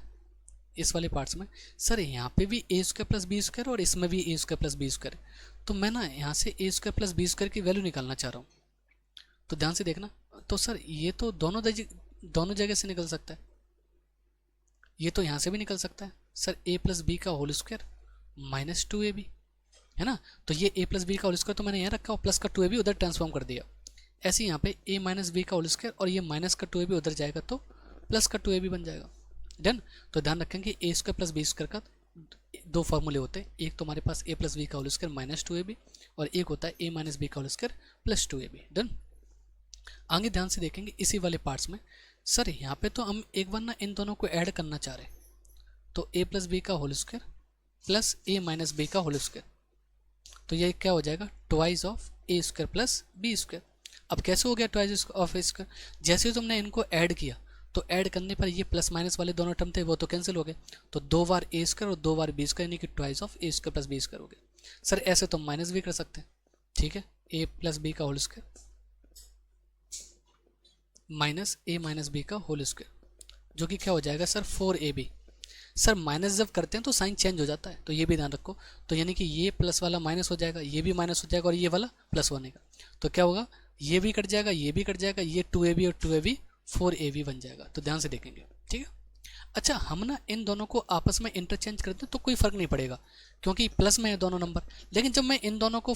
इस वाले पार्ट्स में सर यहाँ पे भी A square plus B square और इसमें भी A square plus B square, तो मैं ना यहाँ से ए स्क्वायर प्लस बी स्क्वायर की वैल्यू निकालना चाह रहा हूँ। तो ध्यान से देखना, तो सर ये तो दोनों जगह से निकल सकता है, ये तो यहाँ से भी निकल सकता है सर, ए प्लस बी का होल स्क्वायर माइनस 2ab, है ना। तो ये ए प्लस बी का होल स्क्वायर तो मैंने यहाँ रखा और प्लस का 2ab उधर ट्रांसफॉर्म कर दिया। ऐसे यहाँ पे ए माइनस बी का होल स्क्वायर और ये माइनस का 2ab उधर जाएगा तो प्लस का 2ab बन जाएगा। डन। तो ध्यान रखेंगे A square plus B square का दो फॉर्मूले होते हैं, एक तो हमारे पास ए प्लस बी का होल स्क्वायर माइनस 2ab और एक होता है ए माइनस बी का whole square plus 2ab। Done. आगे ध्यान से देखेंगे इसी वाले पार्ट्स में, सर यहाँ पे तो हम एक बार ना इन दोनों को ऐड करना चाह रहे हैं, तो ए प्लस बी का whole square plus A minus B का होल स्क्वायर, तो ये क्या हो जाएगा, twice of A square plus B square. अब कैसे हो गया ट्वाइस ऑफ ए स्क्वायर, जैसे ही तुमने इनको ऐड किया तो ऐड करने पर ये प्लस माइनस वाले दोनों टर्म थे वो तो कैंसिल हो गए, तो 2 बार ए स्क्वायर और 2 बार बी स्क्वायर, यानी कि twice of A square plus B square हो गया। सर ऐसे तो माइनस भी कर सकते हैं, ठीक है, ए प्लस बी का होल स्क्वायर माइनस ए माइनस बी का होल स्क्वायर, जो कि क्या हो जाएगा सर 4ab। सर माइनस जब करते हैं तो साइन चेंज हो जाता है, तो ये भी ध्यान रखो। तो यानी कि ये प्लस वाला माइनस हो जाएगा, ये भी माइनस हो जाएगा और ये वाला प्लस बनेगा, तो क्या होगा, ये भी कट जाएगा, ये भी कट जाएगा, ये 2ab और 2ab 4ab बन जाएगा। तो ध्यान से देखेंगे, ठीक है। अच्छा हम ना इन दोनों को आपस में इंटरचेंज करते हैं तो कोई फर्क नहीं पड़ेगा क्योंकि प्लस में है दोनों नंबर, लेकिन जब मैं इन दोनों को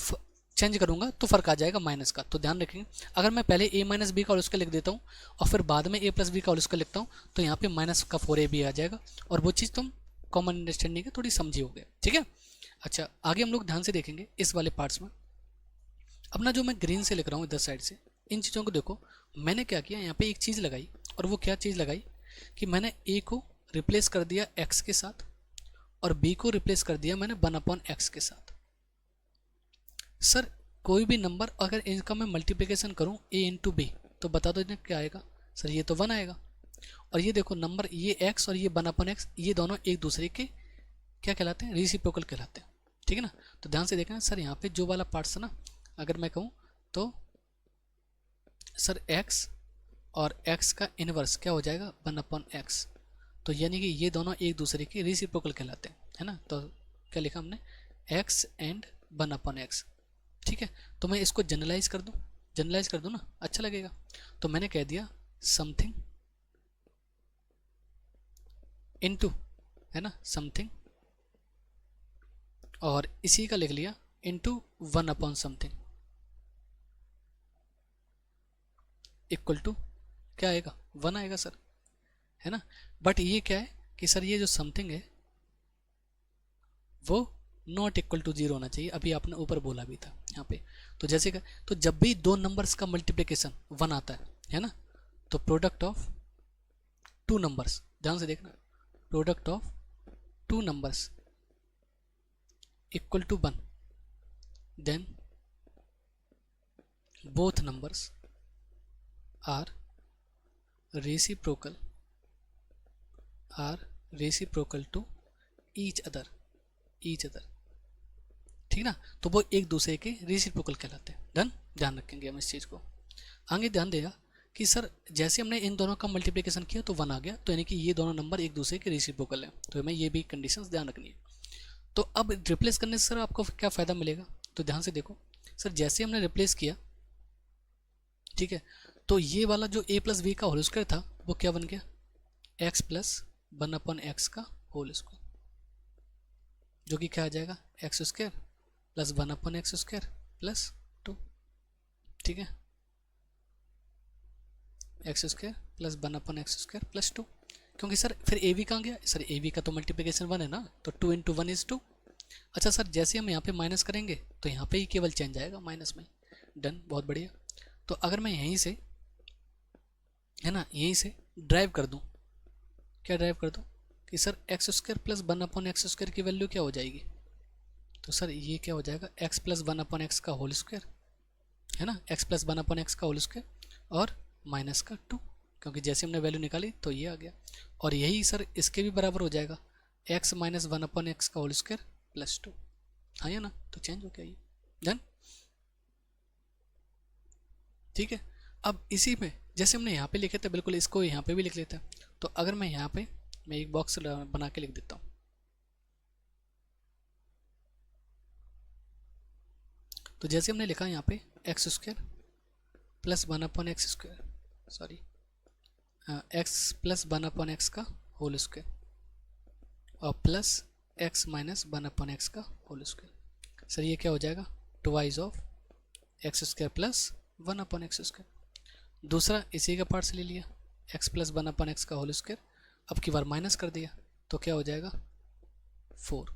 चेंज करूंगा तो फर्क आ जाएगा माइनस का। तो ध्यान रखेंगे, अगर मैं पहले ए माइनस बी का होल स्क्वायर लिख देता हूँ और फिर बाद में ए प्लस बी का होल स्क्वायर लिखता हूँ तो यहाँ पे माइनस का 4ab आ जाएगा और वो चीज़ तुम कॉमन अंडरस्टैंडिंग है थोड़ी समझी हो गया, ठीक है। अच्छा आगे हम लोग ध्यान से देखेंगे इस वाले पार्ट्स में, अपना जो मैं ग्रीन से लिख रहा हूँ इधर साइड से, इन चीज़ों को देखो, मैंने क्या किया यहाँ पे एक चीज़ लगाई, और वो क्या चीज़ लगाई कि मैंने ए को रिप्लेस कर दिया एक्स के साथ और बी को रिप्लेस कर दिया मैंने 1/x के साथ। सर कोई भी नंबर अगर इनका मैं मल्टीप्लिकेशन करूं a इंटू बी तो बता दो इन्हें क्या आएगा। सर ये तो 1 आएगा। और ये देखो नंबर ये x और ये 1/x ये दोनों एक दूसरे के क्या कहलाते हैं, रेसिप्रोकल कहलाते हैं। ठीक है ना। तो ध्यान से देखना सर, यहाँ पे जो वाला पार्ट्स है ना, अगर मैं कहूँ तो सर x और x का इनवर्स क्या हो जाएगा 1/x। तो यानी कि ये दोनों एक दूसरे के रेसिप्रोकल कहलाते हैं, है ना। तो क्या लिखा हमने, x एंड 1/x। ठीक है। तो मैं इसको जनरलाइज कर दूं, जनरलाइज कर दूं ना, अच्छा लगेगा। तो मैंने कह दिया समथिंग इनटू, है ना, समथिंग, और इसी का लिख लिया इनटू 1/समथिंग इक्वल टू क्या आएगा 1 आएगा सर, है ना। बट ये क्या है कि सर ये जो समथिंग है वो नॉट इक्वल टू 0 होना चाहिए। अभी आपने ऊपर बोला भी था यहाँ पे। तो जैसे का, तो जब भी दो नंबर्स का मल्टीप्लिकेशन 1 आता है ना, तो प्रोडक्ट ऑफ टू नंबर्स, ध्यान से देखना, product of two numbers equal to 1, then both numbers are reciprocal to each other, ठीक ना। तो वो एक दूसरे के रेसिप्रोकल कहलाते हैं। डन, ध्यान रखेंगे हम इस चीज़ को। आगे ध्यान देगा कि सर जैसे हमने इन दोनों का मल्टीप्लिकेशन किया तो 1 आ गया, तो यानी कि ये दोनों नंबर एक दूसरे के रेसिप्रोकल हैं। तो हमें ये भी कंडीशंस ध्यान रखनी है। तो अब रिप्लेस करने से सर आपको क्या फ़ायदा मिलेगा, तो ध्यान से देखो सर, जैसे हमने रिप्लेस किया, ठीक है, तो ये वाला जो a प्लस वी का होल स्क्वायर था वो क्या बन गया, x प्लस 1/x का होल स्क्वायर, जो कि क्या आ जाएगा x square plus 1/x square plus 2। ठीक है, x square plus 1/x square plus 2। क्योंकि सर फिर ए वी कहाँ गया, सर ए वी का तो मल्टीप्लिकेशन 1 है ना, तो 2 इंटू 1 इज 2। अच्छा सर, जैसे हम यहाँ पे माइनस करेंगे तो यहाँ पे ही केवल चेंज आएगा माइनस में। डन, बहुत बढ़िया। तो अगर मैं यहीं से, है ना, यहीं से ड्राइव कर दूँ, क्या ड्राइव कर दूँ कि sir x square plus 1/x square की वैल्यू क्या हो जाएगी, तो सर ये क्या हो जाएगा x प्लस 1/x का होल स्क्वायर, है ना, x प्लस 1/x का होल स्क्वायर और माइनस का 2, क्योंकि जैसे हमने वैल्यू निकाली तो ये आ गया। और यही सर इसके भी बराबर हो जाएगा x माइनस 1/x का होल स्क्वायर प्लस 2। हाँ या ना, तो चेंज हो गया ये। डन, ठीक है। अब इसी में जैसे हमने यहाँ पे लिखे थे बिल्कुल इसको यहाँ पे भी लिख लेते हैं। तो अगर मैं यहाँ पे मैं एक बॉक्स बना के लिख देता हूँ। तो जैसे हमने लिखा यहाँ पे x square plus 1/x square, sorry x plus 1/x का होल स्क्वायर और प्लस एक्स माइनस 1/x का होल स्क्वायर। सर ये क्या हो जाएगा, twice of x square plus 1/x square. दूसरा इसी का पार्ट से ले लिया, एक्स प्लस 1/x का होल स्क्वायर, अब की बार माइनस कर दिया तो क्या हो जाएगा 4,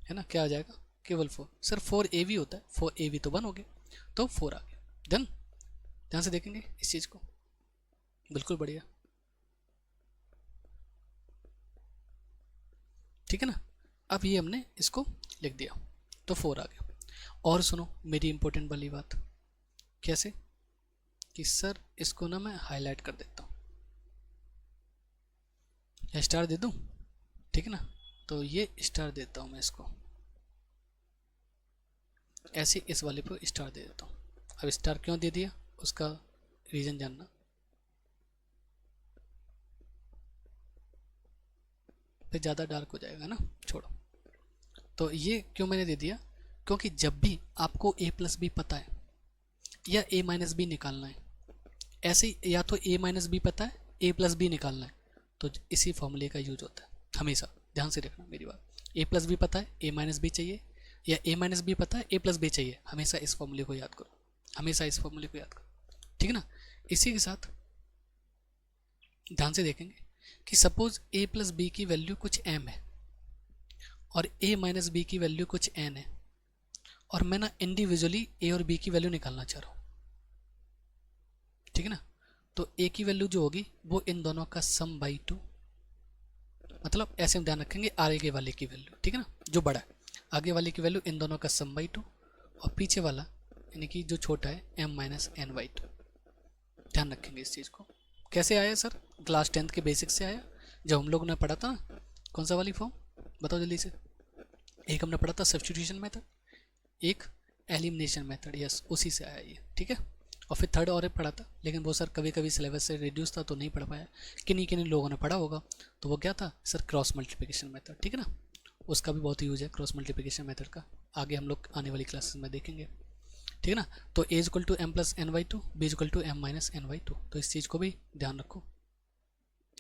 है ना, क्या आ जाएगा केवल 4। सर 4ab होता है, 4ab तो 1 हो गया, तो 4 आ गया। डन, ध्यान से देखेंगे इस चीज़ को, बिल्कुल बढ़िया, ठीक है ना। अब ये हमने इसको लिख दिया तो 4 आ गया। और सुनो मेरी इंपॉर्टेंट वाली बात, कैसे कि सर इसको ना मैं हाईलाइट कर देता हूँ, स्टार दे दूँ, ठीक है ना। तो ये स्टार देता हूँ मैं इसको, ऐसे इस वाले पे स्टार दे देता हूँ। अब स्टार क्यों दे दिया उसका रीज़न जानना, फिर ज़्यादा डार्क हो जाएगा ना, छोड़ो। तो ये क्यों मैंने दे दिया, क्योंकि जब भी आपको a प्लस बी पता है या a माइनस बी निकालना है, ऐसे ही या तो a माइनस बी पता है a प्लस बी निकालना है, तो इसी फॉर्मूले का यूज होता है हमेशा। ध्यान से रखना मेरी बात, a प्लस बी पता है a माइनस बी चाहिए, या a माइनस बी पता है a प्लस बी चाहिए, हमेशा इस फॉर्मूले को याद करो, हमेशा इस फॉर्मूले को याद करो, ठीक है ना। इसी के साथ ध्यान से देखेंगे कि सपोज a प्लस बी की वैल्यू कुछ m है और a माइनस बी की वैल्यू कुछ n है, और मैं ना इंडिविजुअली a और b की वैल्यू निकालना चाह रहा हूँ, ठीक है ना। तो ए की वैल्यू जो होगी वो इन दोनों का सम बाई 2, मतलब ऐसे हम ध्यान रखेंगे आगे वाले की वैल्यू, ठीक है ना, जो बड़ा है आगे वाले की वैल्यू इन दोनों का सम बाई 2, और पीछे वाला यानी कि जो छोटा है m माइनस एन बाई 2। ध्यान रखेंगे इस चीज़ को। कैसे आया सर? क्लास 10th के बेसिक से आया, जब हम लोग ने पढ़ा था ना, कौन सा वाली फॉर्म बताओ जल्दी से। एक हमने पढ़ा था सब्स्टिट्यूशन मेथड, एक एलिमिनेशन मेथड, यस उसी से आया ये, ठीक है। और फिर थर्ड और एक पढ़ा था, लेकिन वो सर कभी कभी सिलेबस से रिड्यूस था तो नहीं पढ़ पाया। किन्हीं किन्हीं लोगों ने पढ़ा होगा, तो वो क्या था सर? क्रॉस मल्टीप्लिकेशन मेथड, ठीक है ना। उसका भी बहुत यूज है क्रॉस मल्टीप्लिकेशन मेथड का, आगे हम लोग आने वाली क्लासेस में देखेंगे, ठीक है ना। तो A equal to M plus N Y 2, B equal to M minus N Y 2, तो इस चीज़ को भी ध्यान रखो,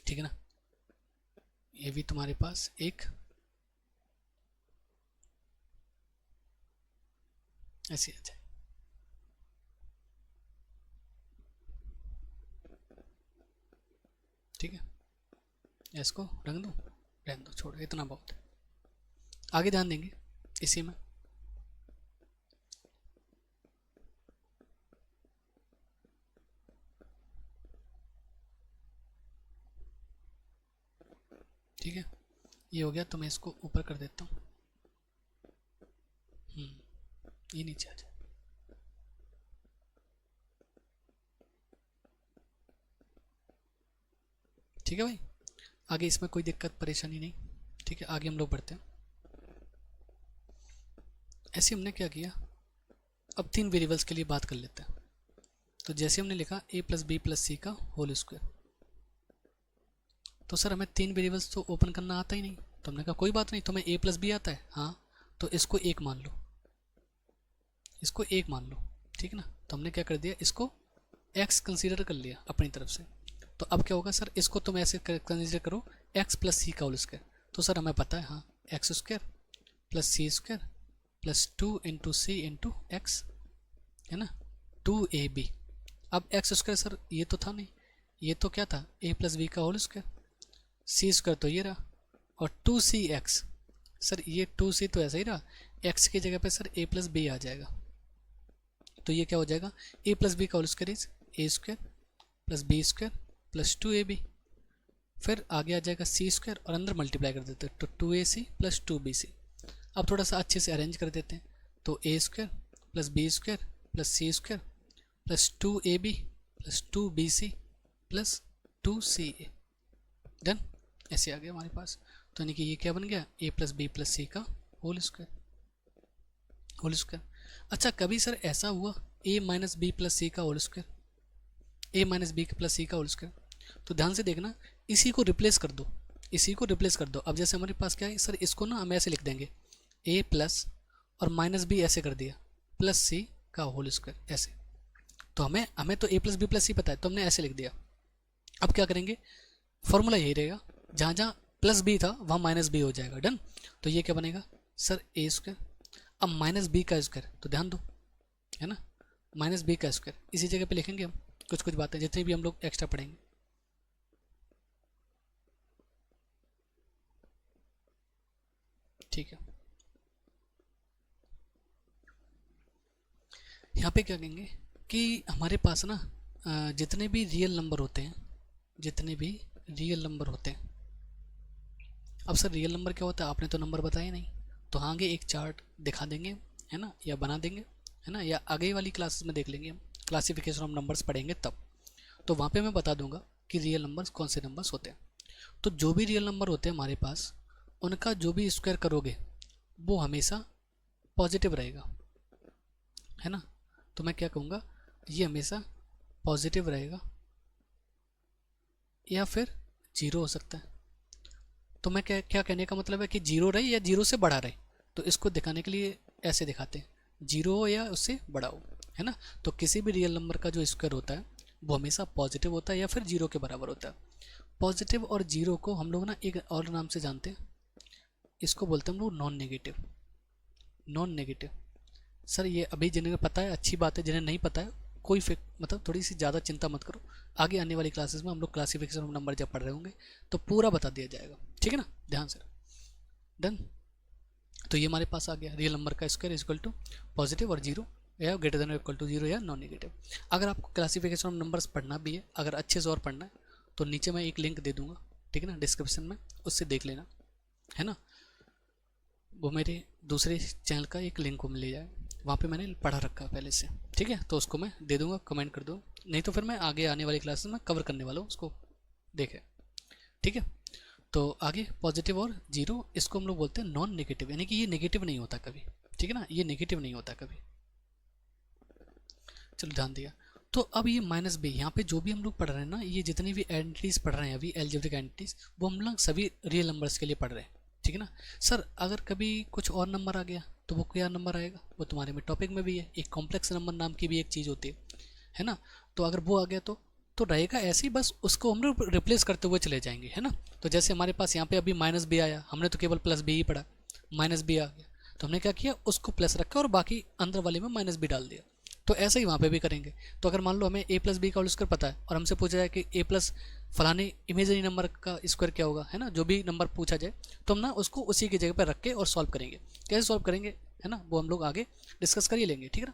ठीक है ना। ये भी तुम्हारे पास एक ऐसी आ जाए, ठीक है। इसको रंग दूँ? रहने दो, छोड़ो, इतना बहुत है, आगे ध्यान देंगे इसी में। ठीक है, ये हो गया, तो मैं इसको ऊपर कर देता हूँ, ये नीचे आ जाए। ठीक है भाई, आगे इसमें कोई दिक्कत परेशानी नहीं, ठीक है। आगे हम लोग बढ़ते हैं। ऐसे हमने क्या किया, अब 3 वेरिएबल्स के लिए बात कर लेते हैं। तो जैसे हमने लिखा a प्लस बी प्लस सी का होल स्क्वायर, तो सर हमें 3 वेरिएबल्स तो ओपन करना आता ही नहीं, तो हमने कहा कोई बात नहीं, तुम्हें a प्लस बी आता है, हाँ, तो इसको एक मान लो, इसको एक मान लो, ठीक है ना। तो हमने क्या कर दिया, इसको x कंसीडर कर लिया अपनी तरफ से। तो अब क्या होगा सर, इसको तुम ऐसे कंसीडर करो x प्लस सी का होल स्क्वायर, तो सर हमें पता है हाँ एक्स स्क्वायर प्लस सी स्क्वायर प्लस 2 इंटू सी इंटू एक्स, है ना, 2ab। अब एक्स स्क्वायर सर ये तो था नहीं, ये तो क्या था a प्लस बी का होल स्क्वायर, सी स्क्वायर तो ये रहा, और 2cx, सर ये 2c तो ऐसा ही रहा, x की जगह पे सर a प्लस बी आ जाएगा, तो ये क्या हो जाएगा, a प्लस बी का whole square is A square plus B square plus 2ab, फिर आगे आ जाएगा सी स्क्वायर और अंदर मल्टीप्लाई कर देते हैं, तो 2ac प्लस 2bc। अब थोड़ा सा अच्छे से अरेंज कर देते हैं, तो a square plus B square plus C square plus 2ab plus 2bc plus 2ca, done. ऐसे आ गया हमारे पास, तो यानी कि ये क्या बन गया, a प्लस बी प्लस सी का होल स्क्वायर, होल स्क्वायर। अच्छा कभी सर ऐसा हुआ a माइनस बी प्लस सी का whole square, a minus B plus सी का होल स्क्वायर, तो ध्यान से देखना, इसी को रिप्लेस कर दो, इसी को रिप्लेस कर दो। अब जैसे हमारे पास क्या है सर, इसको ना हम ऐसे लिख देंगे a प्लस और माइनस बी ऐसे कर दिया प्लस सी का होल स्क्वायर ऐसे, तो हमें हमें तो a प्लस बी प्लस सी पता है, तो हमने ऐसे लिख दिया। अब क्या करेंगे, फॉर्मूला यही रहेगा, जहाँ जहाँ प्लस बी था वहाँ माइनस बी हो जाएगा, डन। तो ये क्या बनेगा सर a स्क्वायर, अब माइनस बी का स्क्वायर, तो ध्यान दो, है ना, माइनस बी का स्क्वायर इसी जगह पे लिखेंगे हम, कुछ कुछ बातें जितनी भी हम लोग एक्स्ट्रा पढ़ेंगे, ठीक है। यहाँ पे क्या कहेंगे कि हमारे पास ना जितने भी रियल नंबर होते हैं, जितने भी रियल नंबर होते हैं, अब सर रियल नंबर क्या होता है आपने तो नंबर बताया नहीं, तो आगे एक चार्ट दिखा देंगे, है ना, या बना देंगे, है ना, या आगे वाली क्लासेस में देख लेंगे हम, क्लासिफिकेशन ऑफ नंबर्स पढ़ेंगे तब, तो वहाँ पे मैं बता दूंगा कि रियल नंबर्स कौन से नंबर्स होते हैं। तो जो भी रियल नंबर होते हैं हमारे पास, उनका जो भी स्क्वायर करोगे वो हमेशा पॉजिटिव रहेगा, है ना। तो मैं क्या कहूँगा, ये हमेशा पॉजिटिव रहेगा या फिर जीरो हो सकता है। तो मैं क्या क्या कहने का मतलब है कि जीरो रहे या जीरो से बड़ा रहे, तो इसको दिखाने के लिए ऐसे दिखाते हैं, जीरो हो या उससे बड़ा हो, है ना। तो किसी भी रियल नंबर का जो स्क्वायर होता है वो हमेशा पॉजिटिव होता है या फिर जीरो के बराबर होता है। पॉजिटिव और जीरो को हम लोग ना एक और नाम से जानते हैं, इसको बोलते हैं हम लोग non negative, non negative. Sir ये अभी जिन्हें पता है अच्छी बात है, जिन्हें नहीं पता है कोई मतलब थोड़ी सी ज़्यादा चिंता मत करो, आगे आने वाली क्लासेस में हम लोग क्लासिफिकेशन ऑफ नंबर जब पढ़ रहे होंगे तो पूरा बता दिया जाएगा, ठीक है ना, ध्यान से, डन। तो ये हमारे पास आ गया रियल नंबर का square is equal to positive और जीरो, या ग्रेटर देन इक्वल टू 0 या नॉन नेगेटिव। अगर आपको क्लासिफिकेशन ऑफ नंबर्स पढ़ना भी है, अगर अच्छे से और पढ़ना है, तो नीचे मैं एक लिंक दे दूंगा, ठीक है ना, डिस्क्रिप्शन में, उससे देख लेना, है ना। वो मेरे दूसरे चैनल का एक लिंक को मिल जाए, वहाँ पे मैंने पढ़ा रखा है पहले से, ठीक है, तो उसको मैं दे दूंगा, कमेंट कर दो, नहीं तो फिर मैं आगे आने वाली क्लासेस में कवर करने वाला हूँ, उसको देखें, ठीक है। तो आगे पॉजिटिव और जीरो, इसको हम लोग बोलते हैं नॉन नेगेटिव, यानी कि ये नेगेटिव नहीं होता कभी, ठीक है ना, ये नेगेटिव नहीं होता कभी। चलो ध्यान दिया। तो अब ये माइनस बी, यहाँ पे जो भी हम लोग पढ़ रहे हैं ना, ये जितनी भी एंटिटीज पढ़ रहे हैं अभी, एलजेब्रिक एंटिटीज, वो हम लोग सभी रियल नंबर्स के लिए पढ़ रहे हैं, ठीक है ना। सर अगर कभी कुछ और नंबर आ गया तो वो क्या नंबर आएगा, वो तुम्हारे में टॉपिक में भी है, एक कॉम्प्लेक्स नंबर नाम की भी एक चीज़ होती है ना। तो अगर वो आ गया तो रहेगा ऐसे ही, बस उसको हम लोग रिप्लेस करते हुए चले जाएंगे, है ना। तो जैसे हमारे पास यहाँ पे अभी माइनस बी आया, हमने तो केवल प्लस बी ही पढ़ा, माइनस बी आ गया, तो हमने क्या किया, उसको प्लस रखा और बाकी अंदर वाले में माइनस बी डाल दिया। तो ऐसे ही वहाँ पे भी करेंगे। तो अगर मान लो हमें ए प्लस बी का होल स्क्वायर पता है और हमसे पूछा जाए कि ए प्लस फलाने इमेजरी नंबर का स्क्वायर क्या होगा, है ना, जो भी नंबर पूछा जाए, तो हम ना उसको उसी की जगह पर रख के और सॉल्व करेंगे। कैसे सॉल्व करेंगे, है ना, वो हम लोग आगे डिस्कस कर ही लेंगे, ठीक है ना।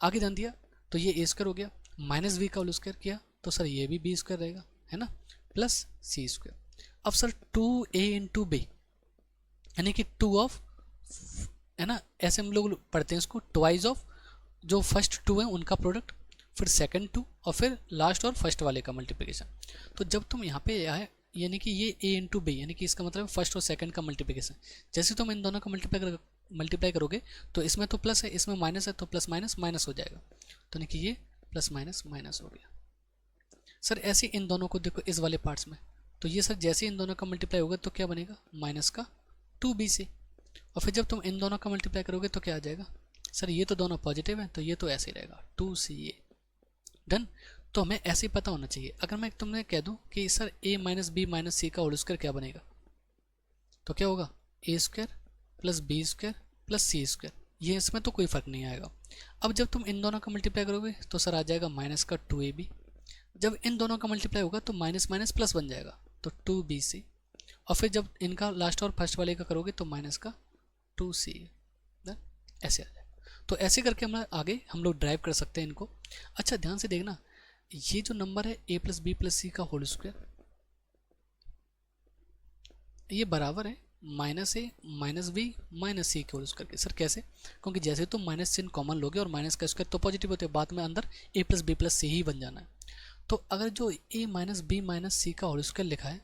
आगे ध्यान दिया, तो ये ए स्क्वायर हो गया, माइनस बी का होल स्क्वायर किया तो सर ये भी बी स्क्वायर रहेगा, है ना, प्लस सी स्क्वायर। अब सर 2a इंटू बी, यानी कि 2 ऑफ, है ना, ऐसे हम लोग पढ़ते हैं इसको, ट्वाइस ऑफ जो फर्स्ट 2 है उनका प्रोडक्ट, फिर सेकंड 2 और फिर लास्ट और फर्स्ट वाले का मल्टीप्लिकेशन। तो जब तुम यहाँ पे आए, यानी कि ये a इंटू बी, यानी कि इसका मतलब फर्स्ट और सेकंड का मल्टीप्लिकेशन, जैसे तुम इन दोनों का मल्टीप्लाई करोगे तो इसमें तो प्लस है, इसमें माइनस है, तो प्लस माइनस माइनस हो जाएगा, तो यानी कि ये प्लस माइनस माइनस हो गया। सर ऐसे इन दोनों को देखो इस वाले पार्ट्स में, तो ये सर जैसे इन दोनों का मल्टीप्लाई होगा तो क्या बनेगा, माइनस का 2b से, और फिर जब तुम इन दोनों का मल्टीप्लाई करोगे तो क्या आ जाएगा, सर ये तो दोनों पॉजिटिव है तो ये तो ऐसे ही रहेगा 2ca। डन। तो हमें ऐसे ही पता होना चाहिए। अगर मैं तुमने कह दूं कि sir a minus B minus सी का होल स्क्वायर क्या बनेगा, तो क्या होगा, A square plus B square plus C square, ये इसमें तो कोई फर्क नहीं आएगा। अब जब तुम इन दोनों का मल्टीप्लाई करोगे तो सर आ जाएगा माइनस का 2ab, जब इन दोनों का मल्टीप्लाई होगा तो माइनस माइनस प्लस बन जाएगा, तो 2bc, और फिर जब इनका लास्ट और फर्स्ट वाले का करोगे तो माइनस का 2c, ऐसे आ जाएगा। तो ऐसे करके हम लोग ड्राइव कर सकते हैं इनको। अच्छा ध्यान से देखना, ये जो नंबर है a प्लस बी प्लस सी का होल स्क्वायर, ये बराबर है माइनस ए माइनस बी माइनस सी के होल स्क्वायर के। सर कैसे, क्योंकि जैसे तुम माइनस चिन्ह कॉमन लोगे और माइनस का स्क्वायर तो पॉजिटिव होते हैं, बाद में अंदर a प्लस बी प्लस सी ही बन जाना है। तो अगर जो a माइनस बी माइनस सी का होल स्क्वायर लिखा है,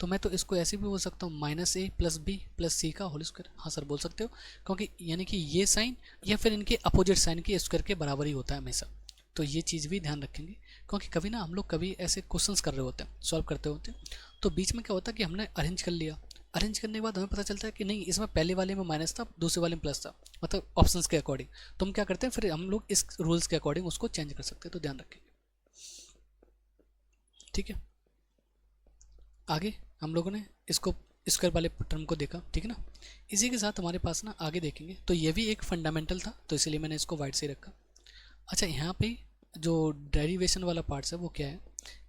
तो मैं तो इसको ऐसे भी बोल सकता हूँ माइनस ए प्लस बी प्लस सी का होल स्क्वायर। हाँ सर बोल सकते हो, क्योंकि यानी कि ये साइन या फिर इनके अपोजिट साइन के स्क्वायर के बराबर ही होता है हमेशा। तो ये चीज़ भी ध्यान रखेंगे, क्योंकि कभी ना हम लोग कभी ऐसे क्वेश्चंस कर रहे होते हैं, सॉल्व करते होते हैं, तो बीच में क्या होता है कि हमने अरेंज कर लिया, अरेंज करने के बाद हमें पता चलता है कि नहीं इसमें पहले वाले में माइनस था, दूसरे वाले में प्लस था, मतलब ऑप्शंस के अकॉर्डिंग। तो हम क्या करते हैं, फिर हम लोग इस रूल्स के अकॉर्डिंग उसको चेंज कर सकते हैं, तो ध्यान रखेंगे, ठीक है। आगे हम लोगों ने इसको स्क्वायर वाले टर्म को देखा, ठीक है ना। इसी के साथ हमारे पास ना आगे देखेंगे, तो ये भी एक फंडामेंटल था तो इसलिए मैंने इसको वाइट से रखा। अच्छा यहाँ पे जो डेरिवेशन वाला पार्ट्स है वो क्या है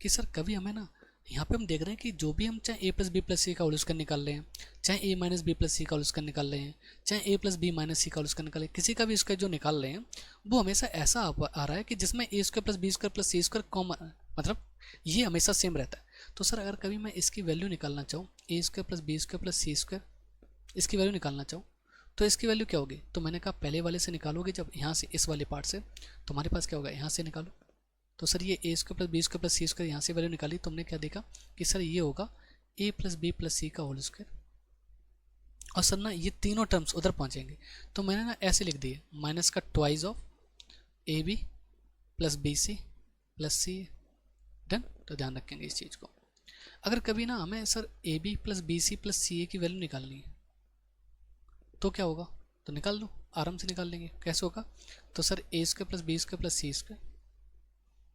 कि सर कभी हमें ना, यहाँ पे हम देख रहे हैं कि जो भी हम चाहे a प्लस बी प्लस सी का होल स्क्वायर निकाल रहे हैं, चाहे a माइनस बी प्लस सी का होल स्क्वायर निकाल रहे हैं, चाहे a प्लस बी माइनस सी का होल स्क्वायर निकाल रहे हैं, किसी का भी स्क्वायर जो निकाल रहे हैं वो हमेशा ऐसा आ रहा है कि जिसमें a square plus B square plus C square common, मतलब ये हमेशा सेम रहता है। तो सर अगर कभी मैं इसकी वैल्यू निकालना चाहूँ, a square plus B square plus C square, इसकी वैल्यू निकालना चाहूँ तो इसकी वैल्यू क्या होगी, तो मैंने कहा पहले वाले से निकालोगे जब यहाँ से इस वाले पार्ट से, तो हमारे पास क्या होगा, यहाँ से निकालो। तो सर ये a square plus B square plus C square यहाँ से वैल्यू निकाली, तो हमने क्या देखा कि सर ये होगा a प्लस बी प्लस सी का होल स्क्वायर, और सर ना ये तीनों टर्म्स उधर पहुँचेंगे, तो मैंने ना ऐसे लिख दिए माइनस का twice of A B plus B C plus C. Done. तो ध्यान रखेंगे इस चीज़ को। अगर कभी ना हमें sir A B plus B C plus C A की वैल्यू निकालनी है तो क्या होगा, तो निकाल लो, आराम से निकाल लेंगे। कैसे होगा, तो sir A square plus B square plus C square,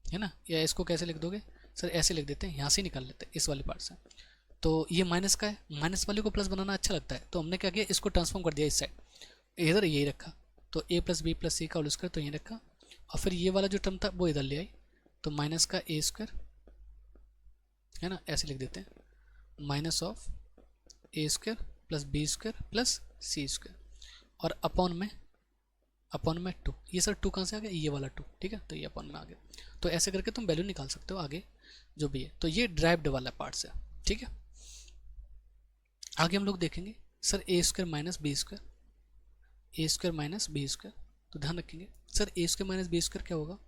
है ना, या इसको कैसे लिख दोगे, सर ऐसे लिख देते हैं, यहाँ से निकाल लेते हैं इस वाले पार्ट से। तो ये माइनस का है, माइनस वाले को प्लस बनाना अच्छा लगता है, तो हमने क्या किया, इसको ट्रांसफॉर्म कर दिया इस साइड, इधर यही रखा, तो a प्लस बी प्लस सी का होल स्क्वायर तो यहीं रखा, और फिर ये वाला जो टर्म था वो इधर ले आई, तो माइनस का a स्क्वायर, है ना, ऐसे लिख देते हैं minus of a square plus B square plus C square, और अपॉन में अपॉन में 2, ये सर 2 कहाँ से आ गया, ये वाला 2, ठीक है, तो ये अपॉन में आ गया। तो ऐसे करके तुम वैल्यू निकाल सकते हो आगे जो भी है। तो ये ड्राइव्ड वाला पार्ट्स है, ठीक है। आगे हम लोग देखेंगे sir A square minus B square, A square minus B square. तो ध्यान रखेंगे sir A square minus B square क्या होगा,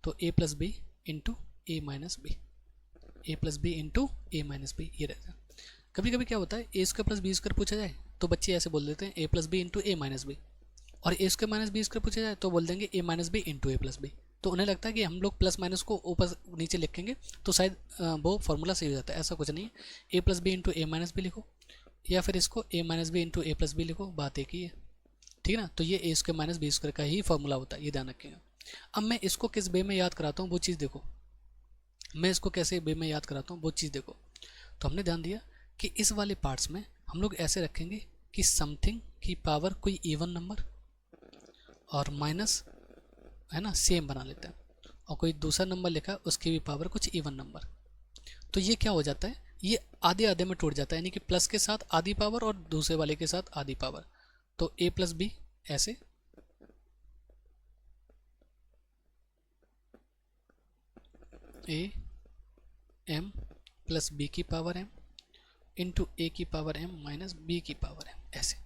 तो A plus B into A minus B, A plus B into A minus B, ये रहता है। कभी कभी क्या होता है A square plus B square पूछा जाए तो बच्चे ऐसे बोल देते हैं A plus B into A minus B, और A square minus B square पूछा जाए तो बोल देंगे ए माइनस बी इंटू ए प्लस बी। तो उन्हें लगता है कि हम लोग प्लस माइनस को ऊपर नीचे लिखेंगे तो शायद वो फॉर्मूला सही हो जाता है। ऐसा कुछ नहीं है, a plus B into A minus B लिखो, या फिर इसको ए माइनस बी इंटू ए प्लस बी लिखो, बात एक ही है, ठीक है ना। तो ये ए स्क्वायर माइनस बी स्क्वायर का ही फॉर्मूला होता है, ये ध्यान रखिएगा। अब मैं इसको किस वे में याद कराता हूँ वो चीज़ देखो, मैं इसको कैसे वे में याद कराता हूँ वो चीज़ देखो। तो हमने ध्यान दिया कि इस वाले पार्ट्स में हम लोग ऐसे रखेंगे कि समथिंग की पावर कोई इवन नंबर और माइनस, है ना, सेम बना लेते हैं, और कोई दूसरा नंबर लिखा उसकी भी पावर कुछ इवन नंबर। तो ये क्या हो जाता है, ये आधे आधे में टूट जाता है, यानी कि प्लस के साथ आधी पावर और दूसरे वाले के साथ आधी पावर। तो ए प्लस बी ऐसे, ए एम प्लस बी की पावर एम इंटू ए की पावर एम माइनस बी की पावर एम, ऐसे।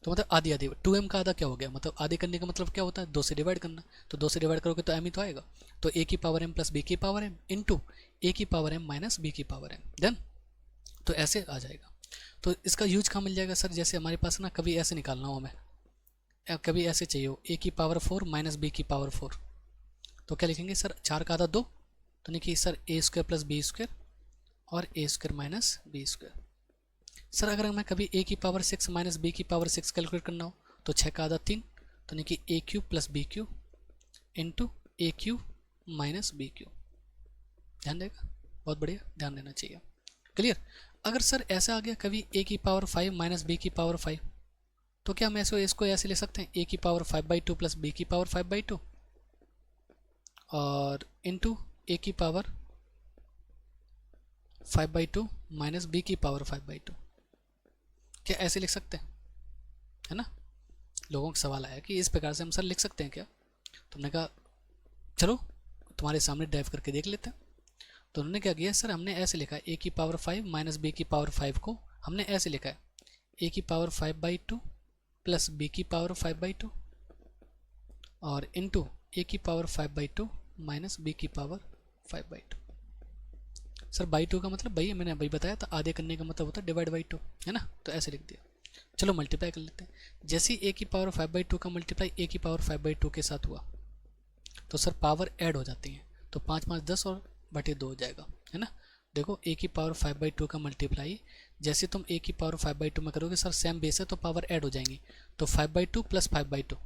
तो मतलब आधी आधी, 2m का आधा क्या हो गया, मतलब आधे करने का मतलब क्या होता है, 2 से डिवाइड करना। तो 2 से डिवाइड करोगे तो m ही तो आएगा। तो a की पावर m प्लस बी की पावर m इंटू ए की पावर m माइनस बी की पावर m, देन तो ऐसे आ जाएगा। तो इसका यूज कहाँ मिल जाएगा सर, जैसे हमारे पास ना कभी ऐसे निकालना हो हमें, कभी ऐसे चाहिए हो a की पावर 4 माइनस बी की पावर 4, तो क्या लिखेंगे सर, 4 का आधा 2, तो नहीं कि sir A square plus B square और A square minus B square. Sir अगर हमें कभी a की पावर 6 माइनस बी की पावर 6 कैलकुलेट करना हो तो 6 का आधा 3, तो नहीं कि ए cube plus B cube into A cube minus B cube. ध्यान देगा, बहुत बढ़िया, ध्यान देना चाहिए, क्लियर। अगर सर ऐसा आ गया कभी a की पावर 5 माइनस बी की पावर 5, तो क्या हम ऐसे इसको ऐसे ले सकते हैं, a की पावर 5/2 प्लस बी की पावर 5/2 और इंटू ए की पावर 5/2 माइनस बी की पावर 5/2, क्या ऐसे लिख सकते हैं, है ना। लोगों का सवाल आया कि इस प्रकार से हम सर लिख सकते हैं क्या, तो हमने कहा चलो तुम्हारे सामने ड्राइव करके देख लेते हैं। तो उन्होंने क्या किया सर, हमने ऐसे लिखा है ए की पावर 5 माइनस बी की पावर 5 को हमने ऐसे लिखा है ए की पावर 5/2 प्लस बी की पावर 5/2 और इंटू ए की पावर 5/2 माइनस बी की पावर 5/2। सर बाई 2 का मतलब भाई मैंने अभी बताया था, आधे करने का मतलब होता है डिवाइड बाई 2, है ना, तो ऐसे लिख दिया। चलो मल्टीप्लाई कर लेते हैं। जैसे ही ए की पावर 5/2 का मल्टीप्लाई ए की पावर 5/2 के साथ हुआ तो सर पावर ऐड हो जाती हैं, तो 5 5 10 और बटे 2 हो जाएगा, है ना। देखो ए की पावर 5/2 का मल्टीप्लाई जैसे तुम ए की पावर 5/2 में करोगे सर सेम बेस है तो पावर ऐड हो जाएंगी, तो 5/2 प्लस 5/2,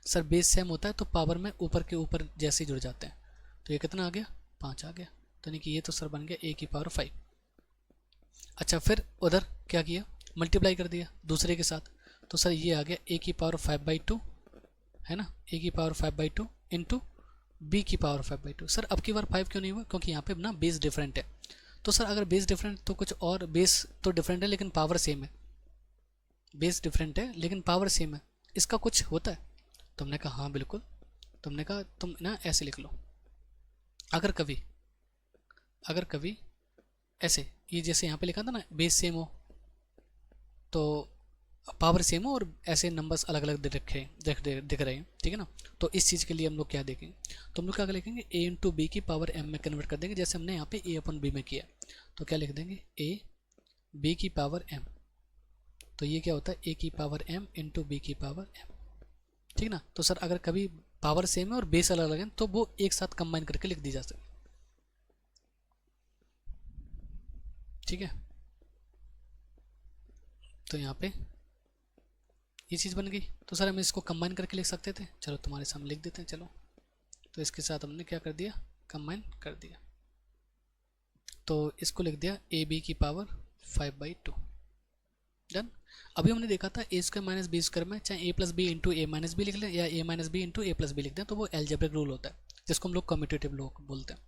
सर बेस सेम होता है तो पावर में ऊपर के ऊपर जैसे ही जुड़ जाते हैं, तो ये कितना आ गया, 5 आ गया। तो नहीं कि ये तो सर बन गया ए की पावर 5। अच्छा फिर उधर क्या किया, मल्टीप्लाई कर दिया दूसरे के साथ, तो सर ये आ गया ए की पावर 5/2, है ना, ए की पावर 5/2 इंटू बी की पावर 5/2। सर अब की बार 5 क्यों नहीं हुआ, क्योंकि यहाँ पे ना बेस डिफरेंट है। तो सर अगर बेस डिफरेंट तो कुछ और, बेस तो डिफरेंट है लेकिन पावर सेम है, बेस डिफरेंट है लेकिन पावर सेम है, इसका कुछ होता है। तुमने कहा हाँ बिल्कुल, तुमने कहा तुम ना ऐसे लिख लो, अगर कभी ऐसे ये जैसे यहाँ पे लिखा था ना बेस सेम हो तो पावर सेम हो और ऐसे नंबर्स अलग अलग दिख रहे हैं, ठीक है ना। तो इस चीज़ के लिए हम लोग क्या देखेंगे, तो हम लोग क्या लिखेंगे ए इंटू बी की पावर एम में कन्वर्ट कर देंगे, जैसे हमने यहाँ पे ए अपन बी में किया। तो क्या लिख देंगे ए बी की पावर एम, तो ये क्या होता है ए की पावर एम इंटू बी की पावर एम, ठीक ना। तो सर अगर कभी पावर सेम है और बेस अलग अलग है तो वो एक साथ कंबाइन करके लिख दी जा सकती, ठीक है। तो यहाँ पे ये चीज़ बन गई, तो सर हम इसको कंबाइन करके लिख सकते थे, चलो तुम्हारे सामने लिख देते हैं। चलो तो इसके साथ हमने क्या कर दिया, कंबाइन कर दिया, तो इसको लिख दिया ए बी की पावर 5/2, डन। अभी हमने देखा था a square minus B square में चाहे ए प्लस बी इंटू ए माइनस बी लिख लें या ए माइनस बी इंटू ए प्लस बी लिख दें, तो वो एल्जेब्रिक रूल होता है जिसको हम लोग कम्यूटेटिव लोग बोलते हैं।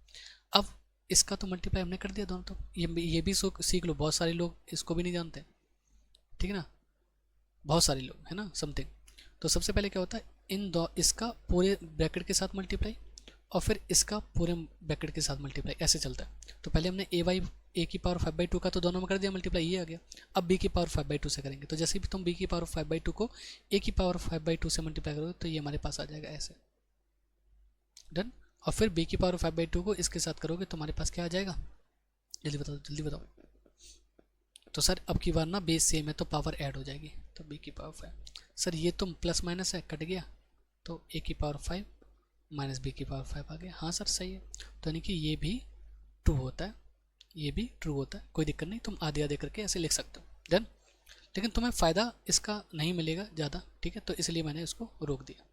अब इसका तो मल्टीप्लाई हमने कर दिया दोनों, तो ये भी सीख लो, बहुत सारे लोग इसको भी नहीं जानते, ठीक है ना, बहुत सारे लोग है ना समथिंग। तो सबसे पहले क्या होता है, इन दो इसका पूरे ब्रैकेट के साथ मल्टीप्लाई और फिर इसका पूरे ब्रैकेट के साथ मल्टीप्लाई, ऐसे चलता है। तो पहले हमने ए की पावर 5/2 का तो दोनों में कर दिया मल्टीप्लाई, ये आ गया। अब बी की पावर 5/2 से करेंगे, तो जैसे भी तुम बी की पावर 5/2 को ए की पावर 5/2 से मल्टीप्लाई करोगे तो ये हमारे पास आ जाएगा ऐसे, डन। और फिर बी की पावर 5/2 को इसके साथ करोगे तो हमारे पास क्या आ जाएगा, जल्दी बताओ जल्दी बताओ। तो सर अब की बार ना बेस सेम है तो पावर ऐड हो जाएगी, तो बी की पावर 5। सर ये तो प्लस माइनस है, कट गया, तो ए की पावर 5 माइनस बी की पावर 5 आ गया। हाँ सर सही है, तो यानी कि ये भी ट्रू होता है, ये भी ट्रू होता है, कोई दिक्कत नहीं, तुम आधे आधे करके ऐसे लिख सकते हो, डन। लेकिन तुम्हें फ़ायदा इसका नहीं मिलेगा ज़्यादा, ठीक है, तो इसलिए मैंने इसको रोक दिया,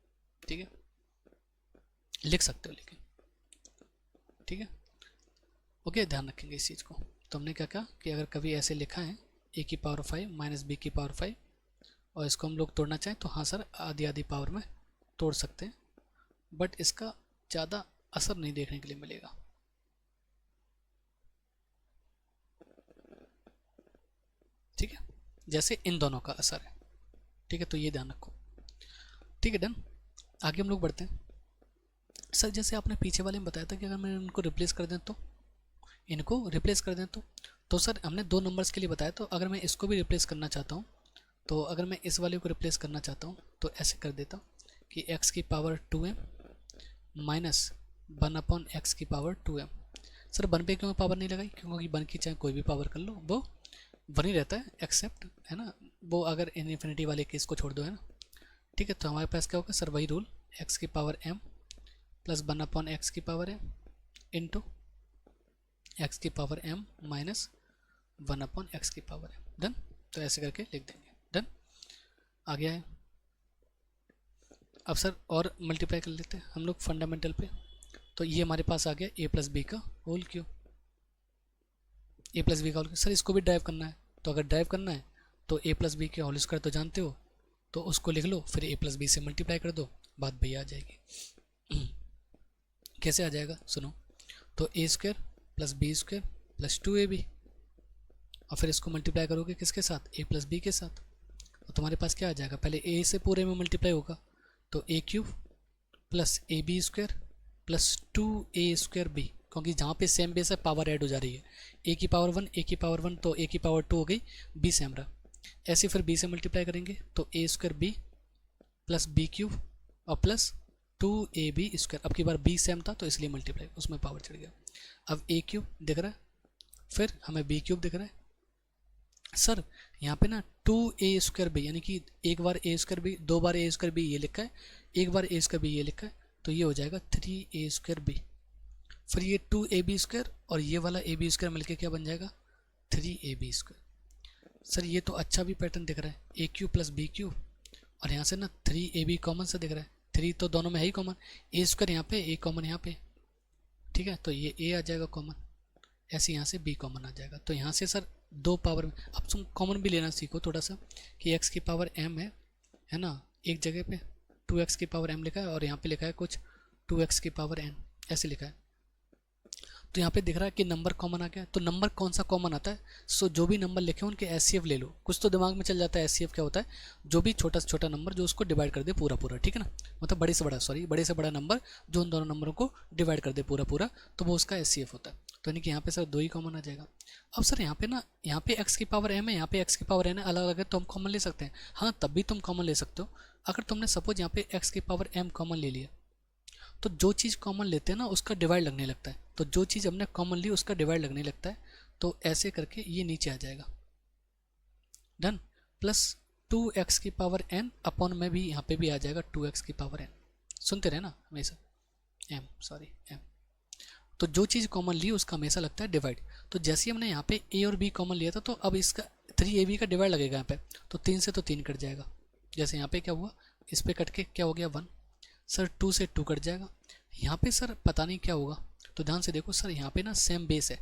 ठीक है, लिख सकते हो लेकिन, ठीक है, ओके, ध्यान रखेंगे इस चीज़ को। तो हमने क्या कहा कि अगर कभी ऐसे लिखा है ए की पावर 5 माइनस बी की पावर 5 और इसको हम लोग तोड़ना चाहें तो हाँ सर आधी आधी पावर में तोड़ सकते हैं, बट इसका ज़्यादा असर नहीं देखने के लिए मिलेगा। ठीक है, जैसे इन दोनों का असर है, ठीक है, तो ये ध्यान रखो, ठीक है, डन। आगे हम लोग बढ़ते हैं। सर जैसे आपने पीछे वाले में बताया था कि अगर मैं इनको रिप्लेस कर दें तो, इनको रिप्लेस कर दें तो सर हमने दो नंबर्स के लिए बताया, तो अगर मैं इसको भी रिप्लेस करना चाहता हूँ, तो अगर मैं इस वाले को रिप्लेस करना चाहता हूँ तो ऐसे कर देता हूँ कि x की पावर 2m माइनस 1/x की पावर 2m। सर 1 पे क्यों पावर नहीं लगाई, क्योंकि 1 की चाहे कोई भी पावर कर लो वो 1 ही रहता है, एक्सेप्ट, है ना, वो अगर इन्फिनिटी वाले केस को छोड़ दो, है ना, ठीक है। तो हमारे पास क्या होगा सर, वही रूल, x की पावर m प्लस 1/x की पावर m इंटू x की पावर m माइनस 1/x की पावर m, डन। तो ऐसे करके लिख देंगे, डन। आ गया है। अब सर और मल्टीप्लाई कर लेते हैं हम लोग फंडामेंटल पे, तो ये हमारे पास आ गया a प्लस बी का whole cube, a plus B का होल क्यूब। सर इसको भी ड्राइव करना है, तो अगर ड्राइव करना है तो a प्लस बी के होल स्क्वायर तो जानते हो, तो उसको लिख लो, फिर a प्लस बी से मल्टीप्लाई कर दो, बात भैया आ जाएगी। कैसे आ जाएगा सुनो, तो a square plus B square plus 2ab और फिर इसको मल्टीप्लाई करोगे किसके साथ, a प्लस बी के साथ, तो तुम्हारे पास क्या आ जाएगा, पहले a से पूरे में मल्टीप्लाई होगा तो a cube plus A B square plus 2a square B, क्योंकि जहाँ पे सेम बेस है पावर ऐड हो जा रही है, a की पावर 1 a की पावर 1 तो a की पावर 2 हो गई, b सेम रहा, ऐसे फिर b से मल्टीप्लाई करेंगे तो a square B plus B cube और प्लस 2ab स्क्वायर, अब की बार b सेम था तो इसलिए मल्टीप्लाई, उसमें पावर चढ़ गया। अब a क्यूब दिख रहा है, फिर हमें b क्यूब दिख रहा है। सर यहाँ पे ना 2a स्क्वायर बी, यानी कि एक बार a स्क्वायर बी, दो बार a स्क्वायर बी ये लिखा है, एक बार a स्क्वायर बी ये लिखा है, तो ये हो जाएगा 3a स्क्वायर बी, फिर ये 2ab स्क्वायर और ये वाला ab स्क्वायर मिलके क्या बन जाएगा 3ab स्क्वायर। सर ये तो अच्छा भी पैटर्न दिख रहा है, a cube plus B cube और यहाँ से ना 3ab कॉमन सा दिख रहा है, 3 तो दोनों में है ही कॉमन, a स्क्वायर यहाँ पे a कॉमन यहाँ पे, ठीक है, तो ये a आ जाएगा कॉमन, ऐसे यहाँ से b कॉमन आ जाएगा। तो यहाँ से सर दो पावर में, अब तुम कॉमन भी लेना सीखो थोड़ा सा कि x की पावर m है ना, एक जगह पे 2x की पावर m लिखा है और यहाँ पे लिखा है कुछ 2x की पावर n, ऐसे लिखा है, तो यहाँ पे दिख रहा है कि नंबर कॉमन आ गया। तो नंबर कौन सा कॉमन आता है, सो जो भी नंबर लिखे उनके एचसीएफ ले लो, कुछ तो दिमाग में चल जाता है एचसीएफ क्या होता है, जो भी छोटा से छोटा नंबर जो उसको डिवाइड कर दे पूरा पूरा, ठीक है ना, मतलब बड़े से बड़ा, सॉरी बड़े से बड़ा नंबर जो उन दोनों नंबरों को डिवाइड कर दे पूरा पूरा, तो वो उसका एचसीएफ होता है। तो यानी कि यहाँ पे सर 2 ही कॉमन आ जाएगा। अब सर यहाँ पे ना, यहाँ पे x की पावर m है, यहाँ पे x की पावर n है, अलग अलग है तो हम कॉमन ले सकते हैं, हाँ तब भी तुम कॉमन ले सकते हो। अगर तुमने सपोज यहाँ पे x की पावर m कॉमन ले लिया, तो जो चीज़ कॉमन लेते हैं ना उसका डिवाइड लगने लगता है, तो जो चीज़ हमने कॉमन ली उसका डिवाइड लगने लगता है, तो ऐसे करके ये नीचे आ जाएगा, डन। प्लस 2x की पावर n अपॉन में भी यहाँ पे भी आ जाएगा 2x की पावर n, सुनते रहे ना हमेशा, m, तो जो चीज़ कॉमन ली उसका हमेशा लगता है डिवाइड। तो जैसे ही हमने यहाँ पे a और b कॉमन लिया था तो अब इसका 3ab का डिवाइड लगेगा यहाँ पे, तो 3 से तो 3 कट जाएगा, जैसे यहाँ पे क्या हुआ, इस पे कट के क्या हो गया 1, सर 2 से 2 कट जाएगा, यहाँ पे सर पता नहीं क्या होगा, तो ध्यान से देखो सर यहाँ पे ना सेम बेस है,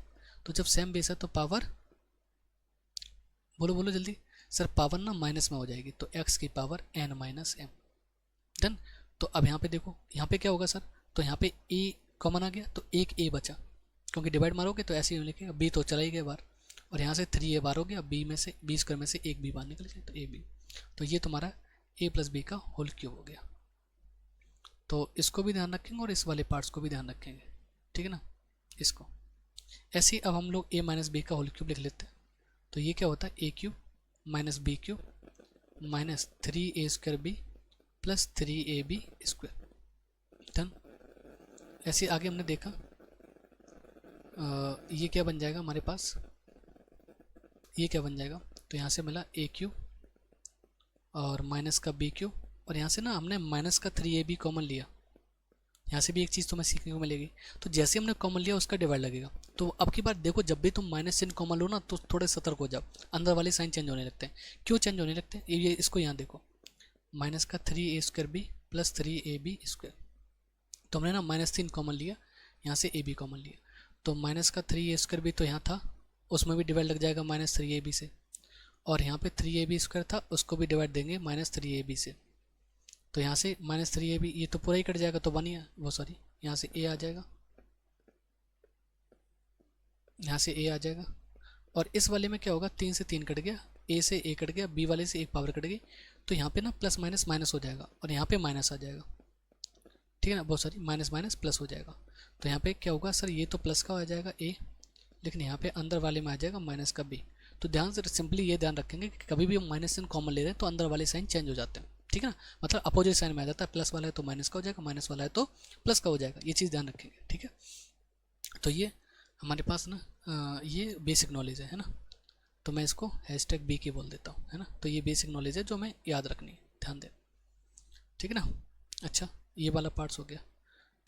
तो जब सेम बेस है तो पावर, बोलो बोलो जल्दी, सर पावर ना माइनस में हो जाएगी, तो x की power n minus m, done. तो अब यहाँ पे देखो, यहाँ पे क्या होगा सर, तो यहाँ पे a कॉमन आ गया तो एक a बचा, क्योंकि डिवाइड मारोगे तो ऐसे ही लिखेगा, b तो चला ही गया बार, और यहाँ से 3a बार हो गया, b में से b स्क्वायर में से एक b बाहर निकल जाए तो ab, तो ये तुम्हारा ए प्लस बी का होल क्यूब हो गया। तो इसको भी ध्यान रखेंगे और इस वाले पार्ट्स को भी ध्यान रखेंगे, ठीक है ना। इसको ऐसे ही अब हम लोग ए माइनस बी का होल क्यूब लिख लेते हैं। तो ये क्या होता है, ए cube minus B cube minus 3a² B plus 3ab square. Done. ऐसे आगे हमने देखा ये क्या बन जाएगा हमारे पास, ये क्या बन जाएगा, तो यहाँ से मिला ए क्यूब और माइनस का बी क्यूब, और यहाँ से ना हमने माइनस का 3ab कॉमन लिया। यहाँ से भी एक चीज़ तुम्हें सीखने को मिलेगी, तो जैसे हमने कॉमन लिया उसका डिवाइड लगेगा। तो अब की बार देखो, जब भी तुम माइनस चिन्ह कॉमन लो ना तो थोड़े सतर्क हो जाओ, अंदर वाले साइन चेंज होने लगते हैं। क्यों चेंज होने लगते हैं, ये इसको यहाँ देखो, माइनस का 3a² B plus 3ab square. तो हमने ना माइनस 3 कॉमन लिया, यहाँ से ए बी कॉमन लिया, तो माइनस का 3a² बी तो यहाँ था, उसमें भी डिवाइड लग जाएगा माइनस 3ab से, और यहाँ पे 3ab स्क्वायर था, उसको भी डिवाइड देंगे माइनस 3ab से। तो यहाँ से माइनस 3ab ये तो पूरा ही कट जाएगा, तो बनिए वो सॉरी यहाँ से a आ जाएगा, यहाँ से a आ जाएगा। और इस वाले में क्या होगा, 3 से 3 कट गया, a से a कट गया, b वाले से एक पावर कट गई, तो यहाँ पे ना प्लस माइनस माइनस हो जाएगा और यहाँ पे माइनस आ जाएगा, ठीक है ना, बहुत सारी माइनस माइनस प्लस हो जाएगा। तो यहाँ पे क्या होगा सर, ये तो प्लस का आ जाएगा a, लेकिन यहाँ पे अंदर वाले में आ जाएगा माइनस का b। तो ध्यान से सिंपली ये ध्यान रखेंगे कि कभी भी हम माइनस साइन कॉमन ले रहे हैं तो अंदर वाले साइन चेंज हो जाते हैं, ठीक है ना, मतलब अपोजिट साइन में आ जाता है, प्लस वाला है तो माइनस का हो जाएगा, माइनस वाला है तो प्लस का हो जाएगा, ये चीज़ ध्यान रखेंगे, ठीक है। तो ये हमारे पास ना ये बेसिक नॉलेज है ना, तो मैं इसको हैशटैग बी की बोल देता हूँ, है ना। तो ये बेसिक नॉलेज है जो हमें याद रखनी है, ध्यान दें, ठीक है ना। अच्छा, ये वाला पार्ट्स हो गया,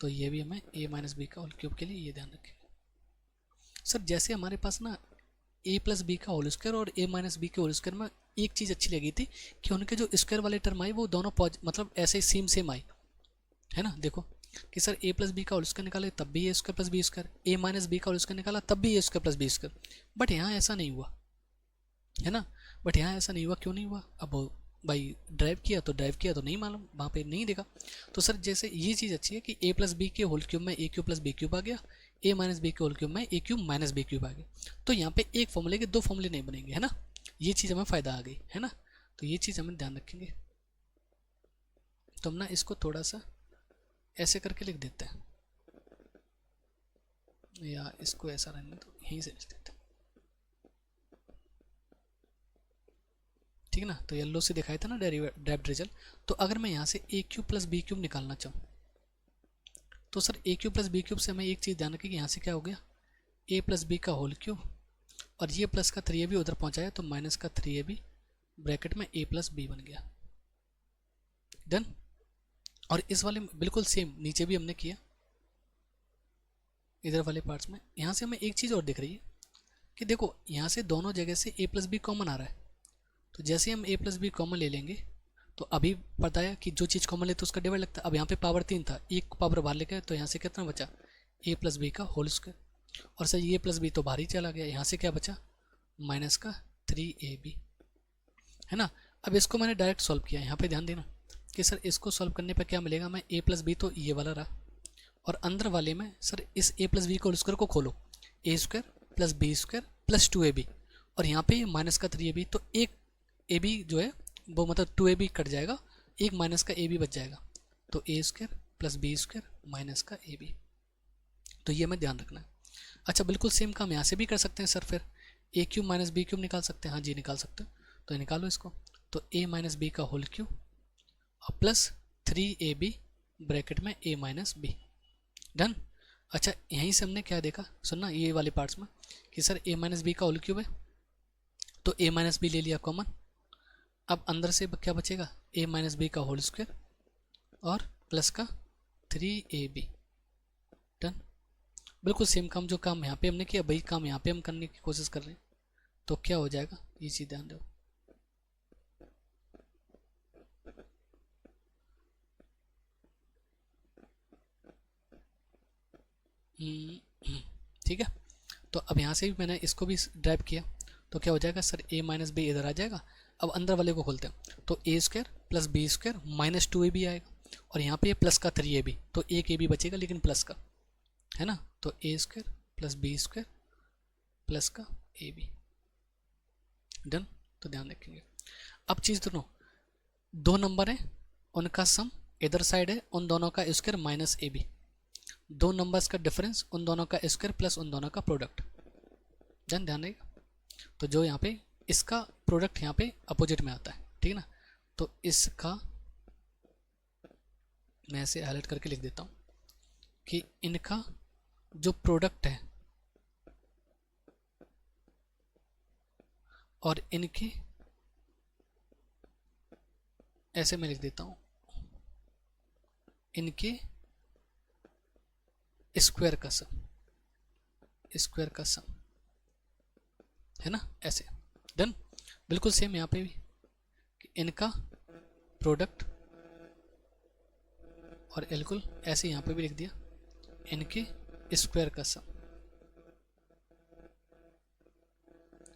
तो ये भी हमें ए माइनस बी का होल क्यूब के लिए ये ध्यान रखेंगे। सर जैसे हमारे पास ना ए प्लस बी का होल स्क्वायर और ए माइनस बी के होल स्क्वायर में एक चीज़ अच्छी लगी थी कि उनके जो स्क्वायर वाले टर्म आई वो दोनों मतलब ऐसे सेम सेम आई, है ना। देखो कि सर ए प्लस बी का होल स्क्वायर निकाले तब भी A square plus B square, A minus B का होल स्क्वायर निकाला तब भी A square plus B square, but यहाँ ऐसा नहीं हुआ, है ना। बट यहाँ ऐसा नहीं हुआ, क्यों नहीं हुआ, अब भाई ड्राइव किया तो नहीं मालूम, वहाँ पे नहीं देखा। तो सर जैसे ये चीज़ अच्छी है कि ए प्लस बी के होल क्यूब में ए क्यूब प्लस बी क्यूब आ गया, ए माइनस बी के होल क्यूब में ए क्यूब माइनस बी क्यूब आ गया, तो यहाँ पे एक फॉर्मूले के दो फॉर्मूले नहीं बनेंगे, है ना। ये चीज़ हमें फ़ायदा आ गई, है ना, तो ये चीज़ हमें ध्यान रखेंगे। तो हम ना इसको थोड़ा सा ऐसे करके लिख देते हैं, या इसको ऐसा रहने दो, यहीं से लिख देते हैं, ठीक है ना। तो येलो से दिखाया था ना डेरिवेटिव रिजल्ट। तो अगर मैं यहाँ से ए क्यूब प्लस बी क्यूब निकालना चाहूँ तो सर ए क्यूब प्लस बी क्यूब से हमें एक चीज़ ध्यान रखें कि यहाँ से क्या हो गया, ए प्लस बी का होल क्यूब, और ये प्लस का 3ab उधर पहुँचाया तो माइनस का 3ab ब्रैकेट में ए प्लस बी बन गया। डन। और इस वाले में बिल्कुल सेम नीचे भी हमने किया, इधर वाले पार्ट्स में। यहाँ से हमें एक चीज़ और दिख रही है कि देखो यहाँ से दोनों जगह से ए प्लस बी कॉमन आ रहा है, तो जैसे हम ए प्लस बी कॉमन ले लेंगे तो अभी बताया कि जो चीज़ कॉमन लेते तो उसका डिवाइड लगता है। अब यहाँ पे पावर 3 था, एक पावर बाहर लेके, तो यहाँ से कितना बचा, ए प्लस बी का होल स्क्वायर, और सर ये प्लस बी तो बाहर ही चला गया, यहाँ से क्या बचा माइनस का 3ab, है ना। अब इसको मैंने डायरेक्ट सॉल्व किया, यहाँ पे ध्यान देना कि सर इसको सॉल्व करने पर क्या मिलेगा, मैं ए प्लस बी तो ये वाला रहा, और अंदर वाले में सर इस A plus B whole square को खोलो, A square plus B square plus 2ab, और यहाँ पे माइनस का 3ab, तो एक ए बी जो है वो मतलब 2ab कट जाएगा, एक माइनस का ab बच जाएगा, तो A square plus B square minus का ab, तो ये हमें ध्यान रखना है। अच्छा, बिल्कुल सेम काम यहाँ से भी कर सकते हैं सर, फिर ए क्यूब माइनस बी क्यूब निकाल सकते हैं, हाँ जी निकाल सकते हैं, तो निकालो इसको, तो ए माइनस बी का होल क्यूब और प्लस 3ab ब्रैकेट में ए माइनस बी। डन। अच्छा, यहीं से हमने क्या देखा, सुनना ये वाले पार्ट्स में कि सर ए माइनस बी का होल क्यूब है तो ए माइनस बी ले लिया कॉमन, अब अंदर से क्या बचेगा, ए माइनस बी का होल स्क्वायर और प्लस का 3ab। डन। बिल्कुल सेम काम जो काम यहाँ पे हमने किया वही काम यहाँ पे हम करने की कोशिश कर रहे हैं, तो क्या हो जाएगा ये चीज़ ध्यान दो। ठीक है, तो अब यहाँ से भी मैंने इसको भी ड्राइव किया, तो क्या हो जाएगा सर ए माइनस बी इधर आ जाएगा। अब अंदर वाले को खोलते हैं, तो A square plus B square minus 2ab आएगा, और यहाँ पे प्लस का 3ab, तो एक ab बचेगा लेकिन प्लस का, है ना, तो A square plus B square plus का ab। डन। तो ध्यान रखेंगे। अब चीज़ दोनों दो नंबर है, उनका सम इधर साइड है, उन दोनों का स्क्वायर माइनस ए बी, दो नंबर्स का डिफरेंस, उन दोनों का स्क्वायर प्लस उन दोनों का प्रोडक्ट। ध्यान रहेगा। तो जो यहाँ पे इसका प्रोडक्ट यहाँ पे अपोजिट में आता है, ठीक है ना। तो इसका मैं ऐसे हाईलाइट करके लिख देता हूँ कि इनका जो प्रोडक्ट है और इनके, ऐसे मैं लिख देता हूँ, इनके स्क्वायर का सम, स्क्वायर का सम है ना, ऐसे। डन। बिल्कुल सेम यहाँ पे भी कि इनका प्रोडक्ट, और बिल्कुल ऐसे यहाँ पे भी लिख दिया इनके स्क्वायर का सम,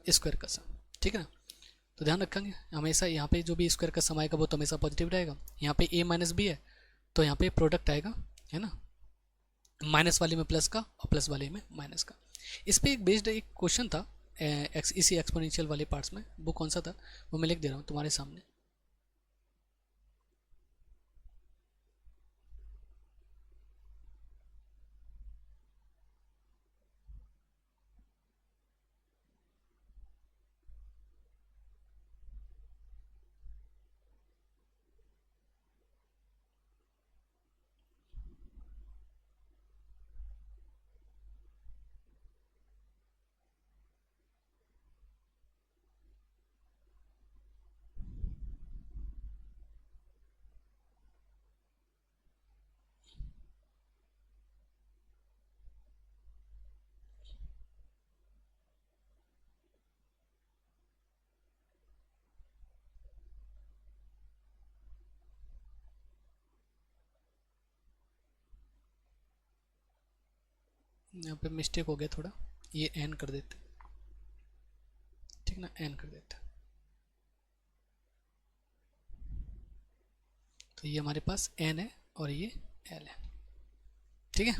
स्क्वायर का सम, ठीक है ना। तो ध्यान रखेंगे हमेशा यहाँ पे जो भी स्क्वायर का सम आएगा वो तो हमेशा पॉजिटिव रहेगा। यहाँ पे ए माइनस बी है तो यहाँ पे प्रोडक्ट आएगा, है ना, माइनस वाले में प्लस का और प्लस वाले में माइनस का। इस पे एक बेस्ड एक क्वेश्चन था इसी एक्सपोनेंशियल वाले पार्ट्स में, वो कौन सा था वो मैं लिख दे रहा हूँ तुम्हारे सामने। यहाँ पे मिस्टेक हो गया थोड़ा, ये एन कर देते, ठीक ना, एन कर देते। तो ये हमारे पास एन है और ये एल है, ठीक है,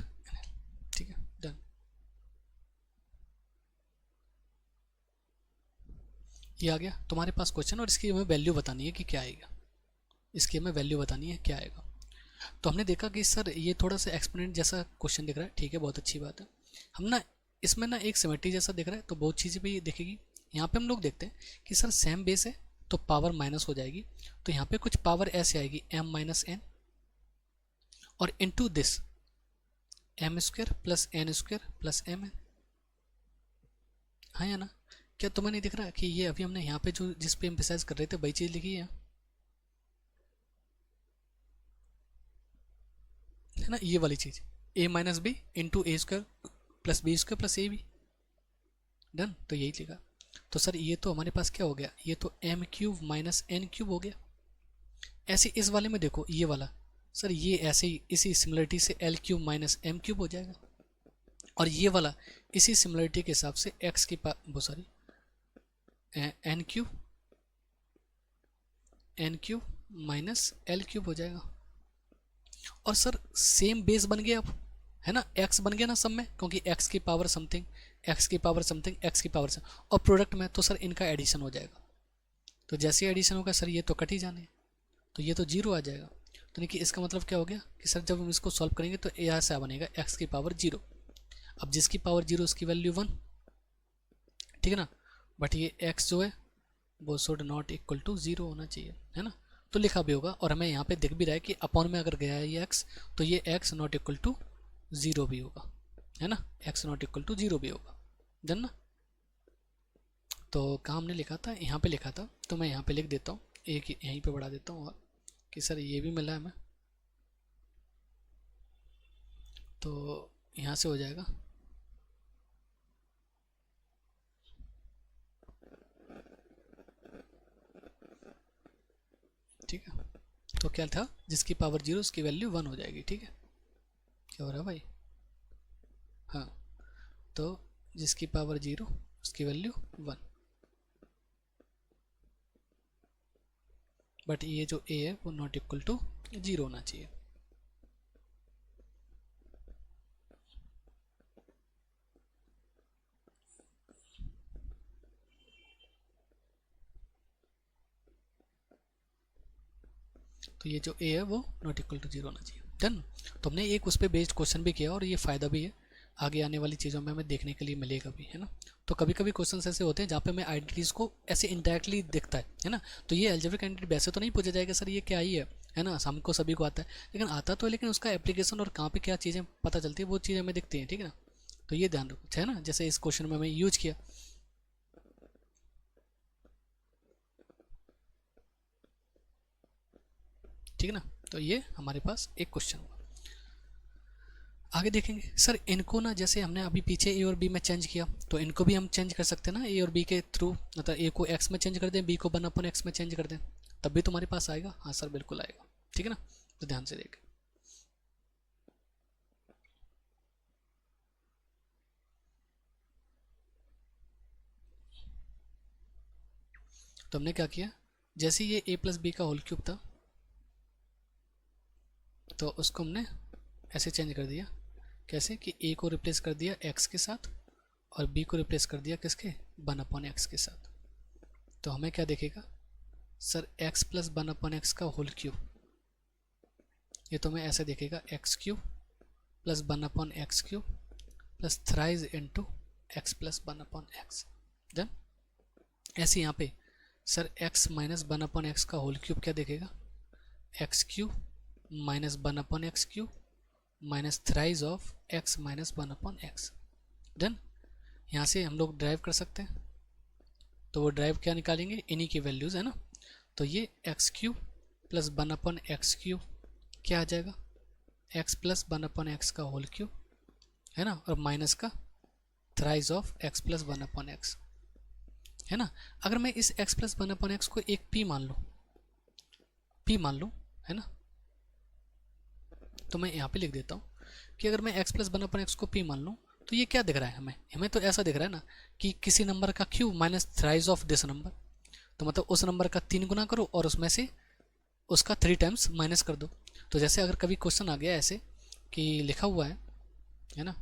ठीक है, डन। ये आ गया तुम्हारे पास क्वेश्चन, और इसकी हमें वैल्यू बतानी है कि क्या आएगा, इसकी हमें वैल्यू बतानी है क्या आएगा। तो हमने देखा कि सर ये थोड़ा सा एक्सपोनेंट जैसा क्वेश्चन दिख रहा है, ठीक है, बहुत अच्छी बात है। हम ना इसमें ना एक सिमेट्री जैसा दिख रहा है तो बहुत चीज़ें भी दिखेगी। यहाँ पे हम लोग देखते हैं कि सर सेम बेस है तो पावर माइनस हो जाएगी, तो यहाँ पे कुछ पावर ऐसे आएगी m माइनस एन, और into this M square plus N square plus M N, हाँ या ना। क्या तुम्हें नहीं दिख रहा कि ये अभी हमने यहाँ पे जो जिस पे एम्फेसाइज कर रहे थे वही चीज़ लिखी है ना, ये वाली चीज़ a minus B into A square plus B square plus A B. Done. तो यही लिखा। तो सर ये तो हमारे पास क्या हो गया, ये तो M cube minus N cube हो गया। ऐसे इस वाले में देखो ये वाला, सर ये ऐसे ही इसी सिमिलरिटी से L cube minus M cube हो जाएगा, और ये वाला इसी सिमिलरिटी के हिसाब से एक्स की वो sorry N cube minus L cube हो जाएगा। और सर सेम बेस बन गया अब, है ना, एक्स बन गया ना सब में, क्योंकि एक्स की पावर समथिंग एक्स की पावर समथिंग एक्स की पावर समथिंग, और प्रोडक्ट में तो सर इनका एडिशन हो जाएगा। तो जैसे ही एडिशन होगा सर ये तो कट ही जाने, तो ये तो जीरो आ जाएगा। तो देखिए इसका मतलब क्या हो गया कि सर जब हम इसको सॉल्व करेंगे तो यहाँ से बनेगा एक्स की पावर जीरो। अब जिसकी पावर जीरो उसकी वैल्यू वन, ठीक है ना, बट ये एक्स जो है वो should not equal to zero होना चाहिए, है ना। तो लिखा भी होगा, और हमें यहाँ पे दिख भी रहा है कि अपॉन में अगर गया है ये एक्स तो ये X not equal to zero भी होगा, है ना, X not equal to zero भी होगा। डन ना। तो कहाँ हमने लिखा था, यहाँ पे लिखा था, तो मैं यहाँ पे लिख देता हूँ, एक यहीं पे बढ़ा देता हूँ, और कि सर ये भी मिला है हमें, तो यहाँ से हो जाएगा। ठीक है, तो क्या था, जिसकी पावर जीरो उसकी वैल्यू वन हो जाएगी, ठीक है। क्या हो रहा है भाई, हाँ, तो जिसकी पावर जीरो उसकी वैल्यू वन, बट ये जो ए है वो नॉट इक्वल टू जीरो होना चाहिए। तो ये जो ए है वो नॉट इक्वल टू 0 होना चाहिए। डन। तो हमने एक उस पर बेस्ड क्वेश्चन भी किया और ये फ़ायदा भी है, आगे आने वाली चीज़ों में हमें देखने के लिए मिलेगा भी, है ना। तो कभी कभी क्वेश्चन ऐसे होते हैं जहाँ पे हमें आइडेंटिटीज़ को ऐसे इनडायरेक्टली दिखता है ना। तो ये अलजेब्रिक आइडेंटिटी वैसे तो नहीं पूछा जाएगा सर ये क्या ही है ना, हमको सभी को आता है, लेकिन आता तो है, लेकिन उसका एप्लीकेशन और कहाँ पे क्या चीज़ें पता चलती है वो चीज़ हमें दिखती है, ठीक है ना। तो ये ध्यान रखो, है ना, जैसे इस क्वेश्चन में हमें यूज किया। ठीक है ना। तो ये हमारे पास एक क्वेश्चन हुआ। आगे देखेंगे सर इनको ना, जैसे हमने अभी पीछे ए और बी में चेंज किया, तो इनको भी हम चेंज कर सकते हैं ना ए और बी के थ्रू, मतलब ए को एक्स में चेंज कर दें, बी को 1/x में चेंज कर दें, तब भी तुम्हारे पास आएगा। हाँ सर बिल्कुल आएगा, ठीक है ना। तो ध्यान से देखें। तो हमने क्या किया, जैसे ये ए प्लस बी का होल क्यूब था, तो उसको हमने ऐसे चेंज कर दिया, कैसे कि ए को रिप्लेस कर दिया एक्स के साथ और बी को रिप्लेस कर दिया किसके, 1/x के साथ। तो हमें क्या देखेगा सर, x प्लस 1/x का होल क्यूब, ये तो हमें ऐसे देखेगा x cube plus 1/x cube plus thrice into x plus 1/x। Done. ऐसे यहाँ पे सर x माइनस 1/x का होल क्यूब क्या देखेगा, x cube minus 1/x cube minus thrice of x minus 1/x। Done. यहाँ से हम लोग ड्राइव कर सकते हैं, तो वो ड्राइव क्या निकालेंगे, इन्हीं की वैल्यूज़, है ना। तो ये x cube plus 1/x cube क्या आ जाएगा, x प्लस 1/x का होल क्यूब, है ना, और माइनस का thrice of x plus 1/x, है ना। अगर मैं इस x प्लस 1/x को एक p मान लूँ, है ना, तो मैं यहाँ पे लिख देता हूँ कि अगर मैं x प्लस 1/x को p मान लूँ, तो ये क्या दिख रहा है हमें, हमें तो ऐसा दिख रहा है ना कि किसी नंबर का cube minus thrice of this number, तो मतलब उस नंबर का 3 गुना करो और उसमें से उसका 3 टाइम्स माइनस कर दो। तो जैसे अगर कभी क्वेश्चन आ गया ऐसे कि लिखा हुआ है ना,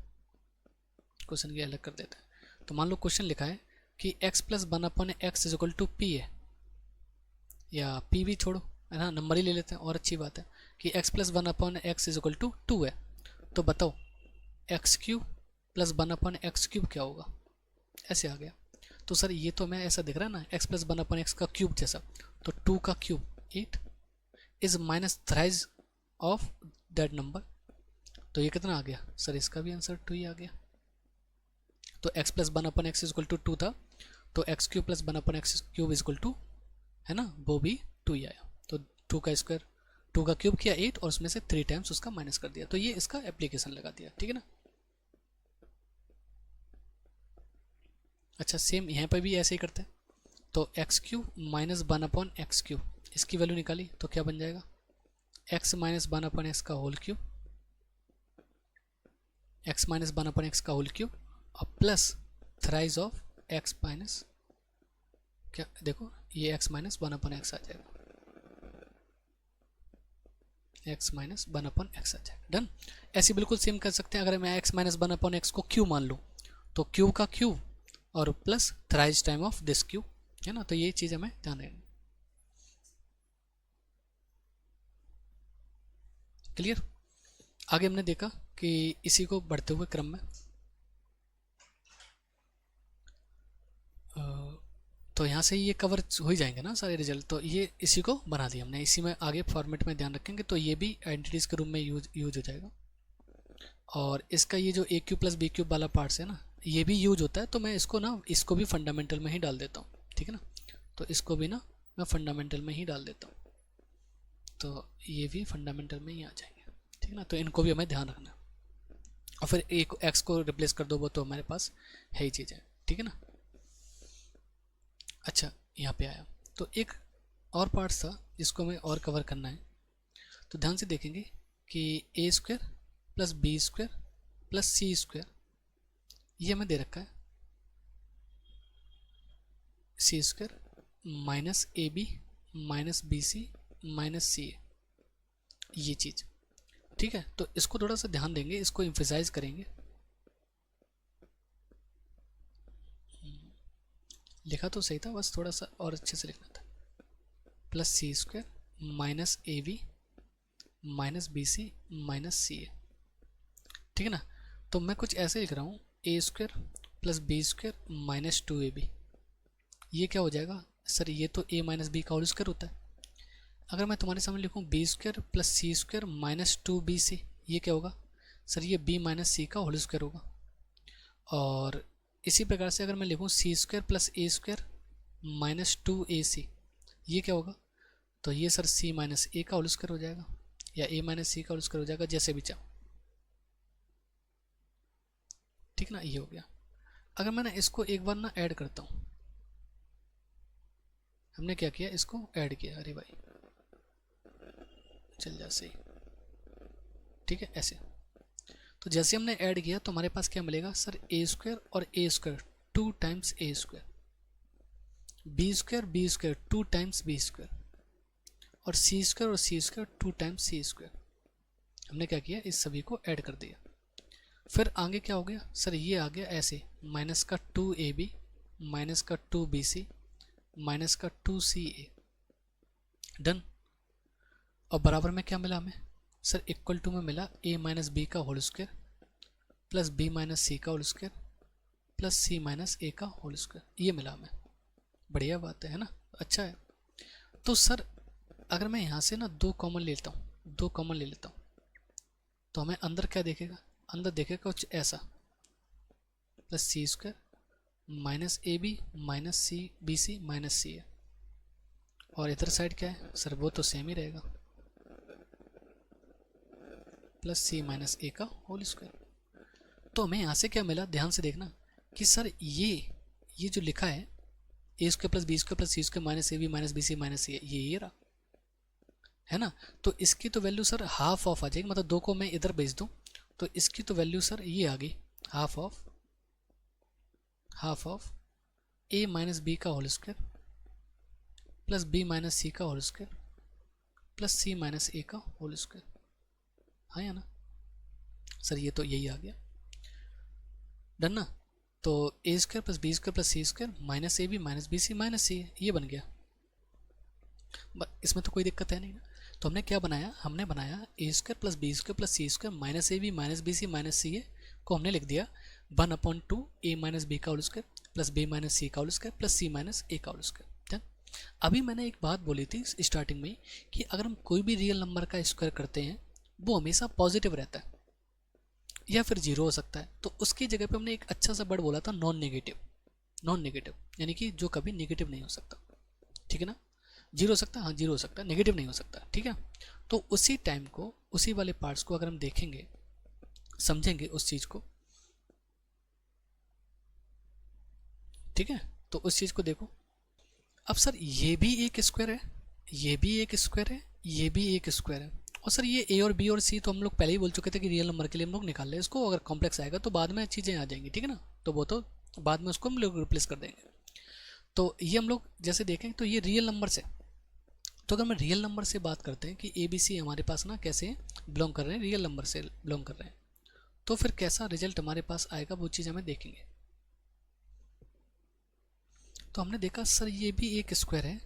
क्वेश्चन की अलग कर देते हैं। तो मान लो क्वेश्चन लिखा है कि x plus 1/x is equal to P है, या p भी छोड़ो, है ना, नंबर ही ले लेते हैं और अच्छी बात है कि x plus 1/x is equal to 2 है। तो बताओ x cube plus 1/x cube क्या होगा, ऐसे आ गया। तो सर ये तो हमें ऐसा दिख रहा है ना, x प्लस 1/x का क्यूब जैसा, तो 2 का cube 8 is minus thrice of that number. तो ये कितना आ गया सर, इसका भी आंसर 2 ही आ गया। तो x plus 1/x is equal to 2 था, तो X cube plus 1/x cube is equal to, है ना, वो भी 2 ही आया। तो 2 का स्क्वायर, 2 का क्यूब किया 8 और उसमें से 3 टाइम्स उसका माइनस कर दिया, तो ये इसका एप्लीकेशन लगा दिया, ठीक है ना। अच्छा सेम यहाँ पर भी ऐसे ही करते हैं, तो X cube minus 1/x cube, इसकी वैल्यू निकाली तो क्या बन जाएगा, x माइनस 1/x का whole cube, x minus 1/x का होल क्यूब और plus thrice of x minus, क्या देखो ये x माइनस 1/x आ जाएगा, x माइनस 1/x आ जाएगा। डन। ऐसे बिल्कुल सेम कर सकते हैं, अगर मैं x माइनस 1/x को क्यू मान लूँ, तो क्यू का क्यू और plus thrice time of this Q, है ना। तो ये चीज़ हमें ध्यान रखनी। क्लियर। आगे हमने देखा कि इसी को बढ़ते हुए क्रम में तो यहाँ से ये कवर हो ही जाएंगे ना सारे रिजल्ट, तो ये इसी को बना दिया हमने, इसी में आगे फॉर्मेट में ध्यान रखेंगे, तो ये भी आइडेंटिटीज़ के रूप में यूज हो जाएगा। और इसका ये जो ए क्यू प्लस बी क्यूब वाला पार्ट्स है ना, ये भी यूज होता है, तो मैं इसको ना, इसको भी फंडामेंटल में ही डाल देता हूँ, ठीक है ना। तो इसको भी ना मैं फंडामेंटल में ही डाल देता हूँ, तो ये भी फंडामेंटल में ही आ जाएंगे, ठीक है ना। तो इनको भी हमें ध्यान रखना है, और फिर एक एक्स को रिप्लेस कर दो, वो तो हमारे पास है ही चीज़ है, ठीक है ना। अच्छा यहाँ पे आया, तो एक और पार्ट्स था जिसको हमें और कवर करना है, तो ध्यान से देखेंगे कि ए square plus B square plus सी स्क्वायर, ये हमें दे रखा है, C square minus A B minus B C minus सी ए, ये चीज़, ठीक है। तो इसको थोड़ा सा ध्यान देंगे, इसको एम्फेसाइज करेंगे। लिखा तो सही था, बस थोड़ा सा और अच्छे से लिखना था, plus C square minus A B minus B C minus C A, ठीक है ना। तो मैं कुछ ऐसे लिख रहा हूँ, A square plus B square minus 2ab, ये क्या हो जाएगा सर, ये तो a माइनस बी का होल स्क्वायर होता है। अगर मैं तुम्हारे सामने लिखूँ बी स्क्वायर प्लस सी स्क्वायर माइनस 2bc, ये क्या होगा सर, ये b माइनस सी का होल स्क्वायर होगा। और इसी प्रकार से अगर मैं लिखूँ सी square plus a square minus 2ac, ये क्या होगा, तो ये सर c माइनस ए का होल स्क्वायर हो जाएगा या a माइनस सी का होल स्क्वायर हो जाएगा, जैसे भी चाहो, ठीक ना। ये हो गया। अगर मैंने इसको एक बार ना ऐड करता हूँ, हमने क्या किया, इसको ऐड किया, अरे भाई चल जा सही, ठीक है ऐसे। तो जैसे हमने ऐड किया तो हमारे पास क्या मिलेगा सर, ए स्क्वायर और A square 2 times A square, B square 2 times B square, और C square 2 times C square. हमने क्या किया, इस सभी को ऐड कर दिया। फिर आगे क्या हो गया सर, ये आ गया ऐसे, माइनस का 2ab माइनस का 2bc माइनस का 2ca, डन। और बराबर में क्या मिला हमें सर, इक्वल टू में मिला a माइनस बी का whole square plus b minus सी का whole square plus c minus ए का होल स्क्वायर, ये मिला हमें। बढ़िया बात है ना, अच्छा है। तो सर अगर मैं यहाँ से ना 2 कॉमन लेता हूँ, 2 कॉमन ले लेता हूँ, तो हमें अंदर क्या देखेगा, अंदर देखेगा कुछ ऐसा, plus C square minus A B minus C B C minus C है, और इधर साइड क्या है सर, वो तो सेम ही रहेगा, प्लस सी माइनस ए का होल स्क्वायर। तो हमें यहाँ से क्या मिला, ध्यान से देखना कि सर ये जो लिखा है A square plus B square plus C square minus A B minus B C minus C, ये रहा है ना। तो इसकी तो वैल्यू सर हाफ ऑफ आ जाएगी, मतलब 2 को मैं इधर भेज दूँ तो इसकी तो वैल्यू सर ये आ गई, half of A minus B का whole square plus B minus सी का होल स्क्वायर प्लस सी माइनस ए का होल स्क्वायर, हाँ या ना सर, ये तो यही आ गया, डन ना। तो A square plus B square plus C square minus A B minus B C minus C, ये बन गया। इसमें तो कोई दिक्कत है नहीं ना। तो हमने क्या बनाया, हमने बनाया A square plus B square plus C square minus A B minus B C minus C A को हमने लिख दिया 1/2 ए माइनस बी का whole square plus B minus सी का होल स्क्वायर प्लस सी माइनस ए का होल स्क्वायर। अभी मैंने एक बात बोली थी स्टार्टिंग में कि अगर हम कोई भी रियल नंबर का स्क्वायर करते हैं वो हमेशा पॉजिटिव रहता है या फिर जीरो हो सकता है, तो उसकी जगह पे हमने एक अच्छा सा वर्ड बोला था नॉन नेगेटिव, यानी कि जो कभी नेगेटिव नहीं हो सकता, ठीक है ना। जीरो हो सकता है, हाँ जीरो हो सकता है, नेगेटिव नहीं हो सकता, ठीक है। तो उसी टाइम को, उसी वाले पार्ट्स को अगर हम देखेंगे, समझेंगे उस चीज़ को, ठीक है। तो उस चीज़ को देखो, अब सर ये भी एक स्क्वायर है, ये भी एक स्क्वायर है, ये भी एक स्क्वायर है, और सर ये ए और बी और सी तो हम लोग पहले ही बोल चुके थे कि रियल नंबर के लिए हम लोग निकाल लें इसको, अगर कॉम्प्लेक्स आएगा तो बाद में चीज़ें आ जाएंगी, ठीक है ना। तो वो तो बाद में उसको हम लोग रिप्लेस कर देंगे। तो ये हम लोग जैसे देखें तो ये रियल नंबर से, तो अगर हम रियल नंबर से बात करते हैं कि ए बी सी हमारे पास ना कैसे बिलोंग कर रहे हैं, रियल नंबर से बिलोंग कर रहे हैं, तो फिर कैसा रिजल्ट हमारे पास आएगा वो चीज़ हमें देखेंगे। तो हमने देखा सर ये भी एक स्क्वायर है,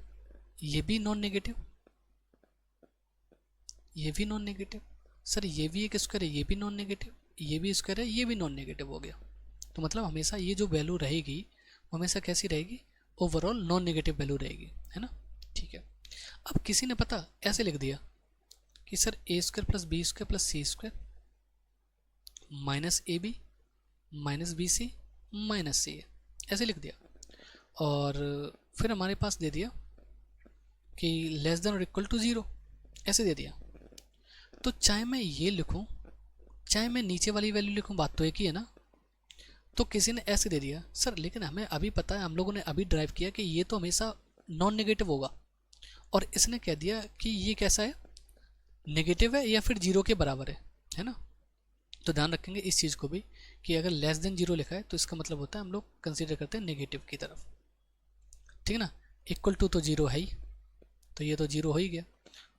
ये भी नॉन नेगेटिव, ये भी नॉन नेगेटिव, सर ये भी एक स्क्वायर है, ये भी नॉन नेगेटिव, ये भी स्क्वायर है, ये भी नॉन नेगेटिव हो गया। तो मतलब हमेशा ये जो वैल्यू रहेगी वो हमेशा कैसी रहेगी, ओवरऑल नॉन नेगेटिव वैल्यू रहेगी, है ना। ठीक है, अब किसी ने पता ऐसे लिख दिया कि sir A square plus B square plus C square minus A B minus B C minus C, ऐसे लिख दिया, और फिर हमारे पास दे दिया कि लेस देन और इक्वल टू 0, ऐसे दे दिया। तो चाहे मैं ये लिखूं चाहे मैं नीचे वाली वैल्यू लिखूं, बात तो एक ही है ना। तो किसी ने ऐसे दे दिया सर, लेकिन हमें अभी पता है, हम लोगों ने अभी ड्राइव किया कि ये तो हमेशा नॉन नेगेटिव होगा, और इसने कह दिया कि ये कैसा है, नेगेटिव है या फिर 0 के बराबर है ना। तो ध्यान रखेंगे इस चीज़ को भी कि अगर लेस देन 0 लिखा है तो इसका मतलब होता है हम लोग कंसीडर करते हैं नेगेटिव की तरफ, ठीक है ना। इक्वल टू तो 0 है ही, तो ये तो 0 हो ही गया,